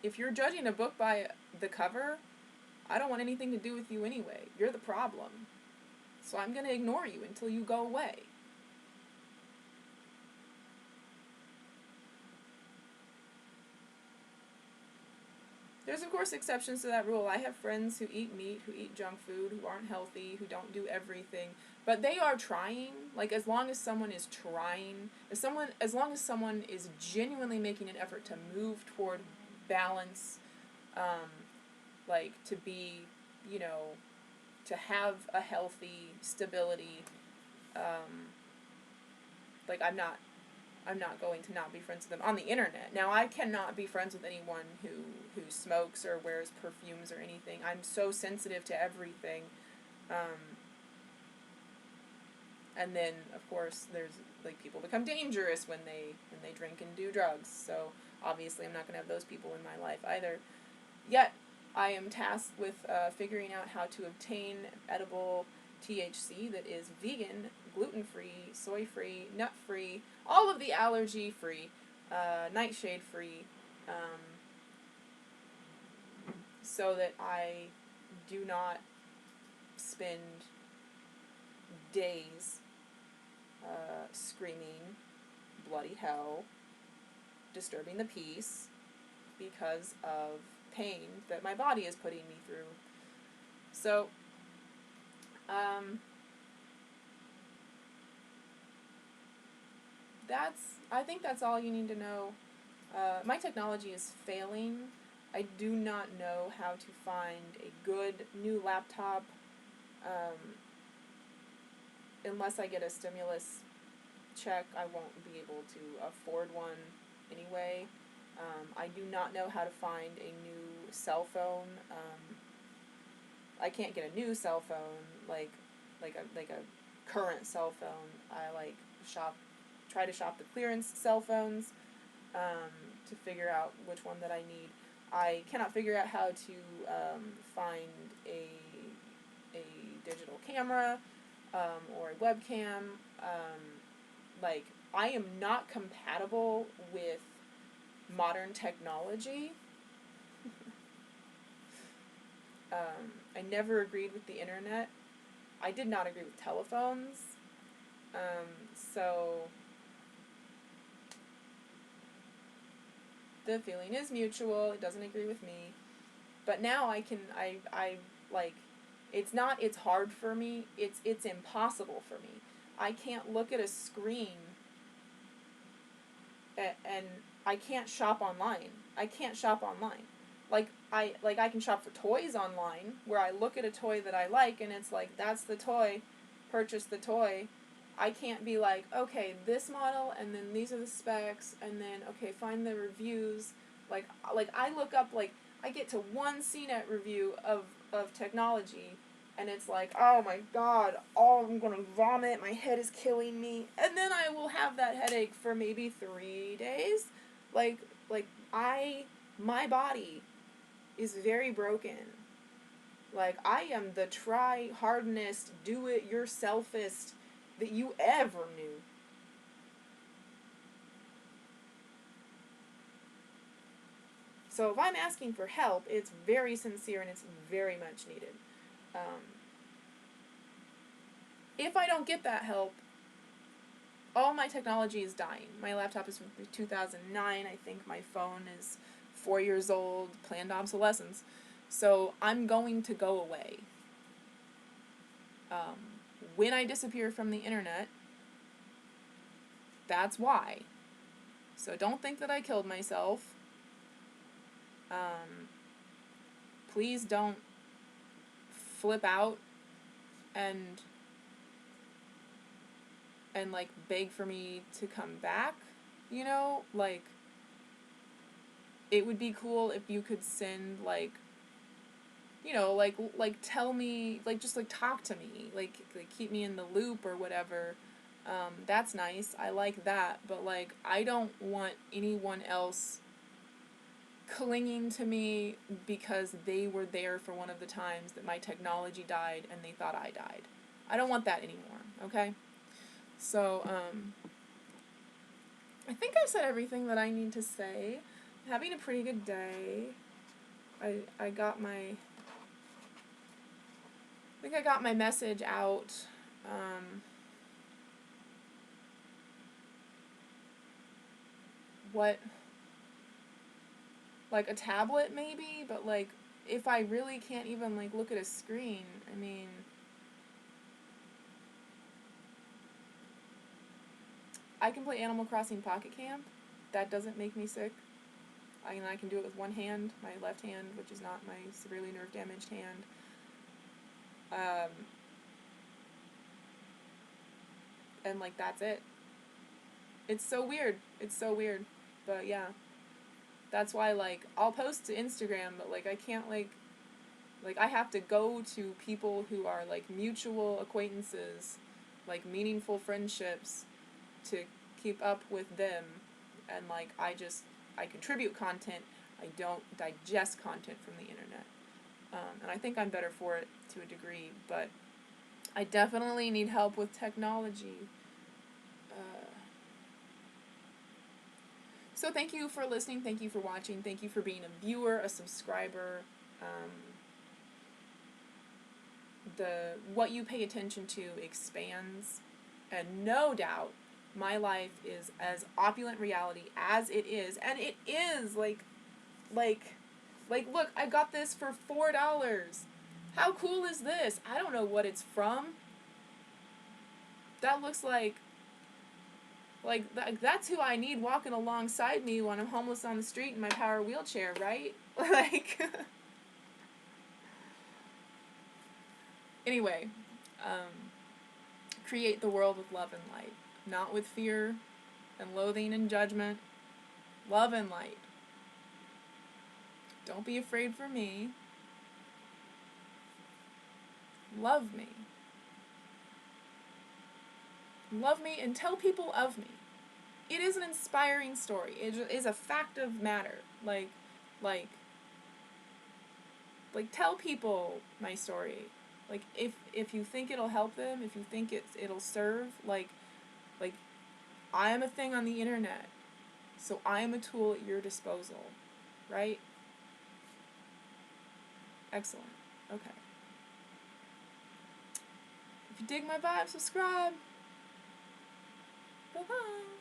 if you're judging a book by the cover, I don't want anything to do with you anyway. You're the problem. So I'm going to ignore you until you go away. There's, of course, exceptions to that rule. I have friends who eat meat, who eat junk food, who aren't healthy, who don't do everything. But they are trying. Like, as long as someone is trying, as long as someone is genuinely making an effort to move toward balance, like, to be, you know, to have a healthy stability, like, I'm not going to not be friends with them on the internet. Now, I cannot be friends with anyone who smokes or wears perfumes or anything. I'm so sensitive to everything. And then, of course, there's, like, people become dangerous when they drink and do drugs. So, obviously, I'm not going to have those people in my life either. Yet, I am tasked with figuring out how to obtain edible THC that is vegan, gluten-free, soy-free, nut-free, all of the allergy-free, nightshade free, so that I do not spend days screaming bloody hell, disturbing the peace because of pain that my body is putting me through. So, I think that's all you need to know. My technology is failing. I do not know how to find a good new laptop, unless I get a stimulus check. I won't be able to afford one anyway. I do not know how to find a new cell phone. I can't get a new cell phone, like a current cell phone. I try to shop the clearance cell phones, to figure out which one that I need. I cannot figure out how to find a digital camera, or a webcam. I am not compatible with modern technology. I never agreed with the internet. I did not agree with telephones. So the feeling is mutual. It doesn't agree with me. But now it's hard for me. It's impossible for me. I can't look at a screen and I can't shop online. I can't shop online. I can shop for toys online, where I look at a toy that I like and it's like, that's the toy, purchase the toy. I can't be like, okay, this model, and then these are the specs, and then, okay, find the reviews. I look up, I get to one CNET review of technology, and it's like, oh my god, I'm gonna vomit, my head is killing me, and then I will have that headache for maybe 3 days. My body is very broken. I am the try-hardest, do-it-yourselfist that you ever knew. So if I'm asking for help, it's very sincere and it's very much needed. If I don't get that help, all my technology is dying. My laptop is from 2009. I think my phone is 4 years old, planned obsolescence. So I'm going to go away. When I disappear from the internet, that's why. So don't think that I killed myself. Please don't flip out and beg for me to come back, it would be cool if you could send, tell me, just, talk to me, keep me in the loop or whatever. That's nice. I like that, but, I don't want anyone else clinging to me because they were there for one of the times that my technology died and they thought I died. I don't want that anymore, okay? So, I think I've said everything that I need to say. I'm having a pretty good day. I got my message out. A tablet maybe, but if I really can't even look at a screen, I mean, I can play Animal Crossing Pocket Camp. That doesn't make me sick. I can do it with one hand, my left hand, which is not my severely nerve damaged hand. And that's it. It's so weird. But yeah. That's why I'll post to Instagram, but I can't I have to go to people who are mutual acquaintances, meaningful friendships, to keep up with them. And I contribute content. I don't digest content from the internet. And I think I'm better for it to a degree, but I definitely need help with technology. So thank you for listening. Thank you for watching. Thank you for being a viewer, a subscriber. What you pay attention to expands, and no doubt my life is as opulent reality as it is, and it is like look, I got this for $4. How cool is this? I don't know what it's from. That looks like that's who I need walking alongside me when I'm homeless on the street in my power wheelchair, right? Like anyway, create the world with love and light, not with fear and loathing and judgment. Love and light. Don't be afraid for me. Love me. Love me and tell people of me. It is an inspiring story. It is a fact of matter. Like tell people my story. Like if you think it'll help them, if you think it'll serve, like I am a thing on the internet, so I am a tool at your disposal, right? Excellent. Okay. If you dig my vibe, subscribe. Bye-bye.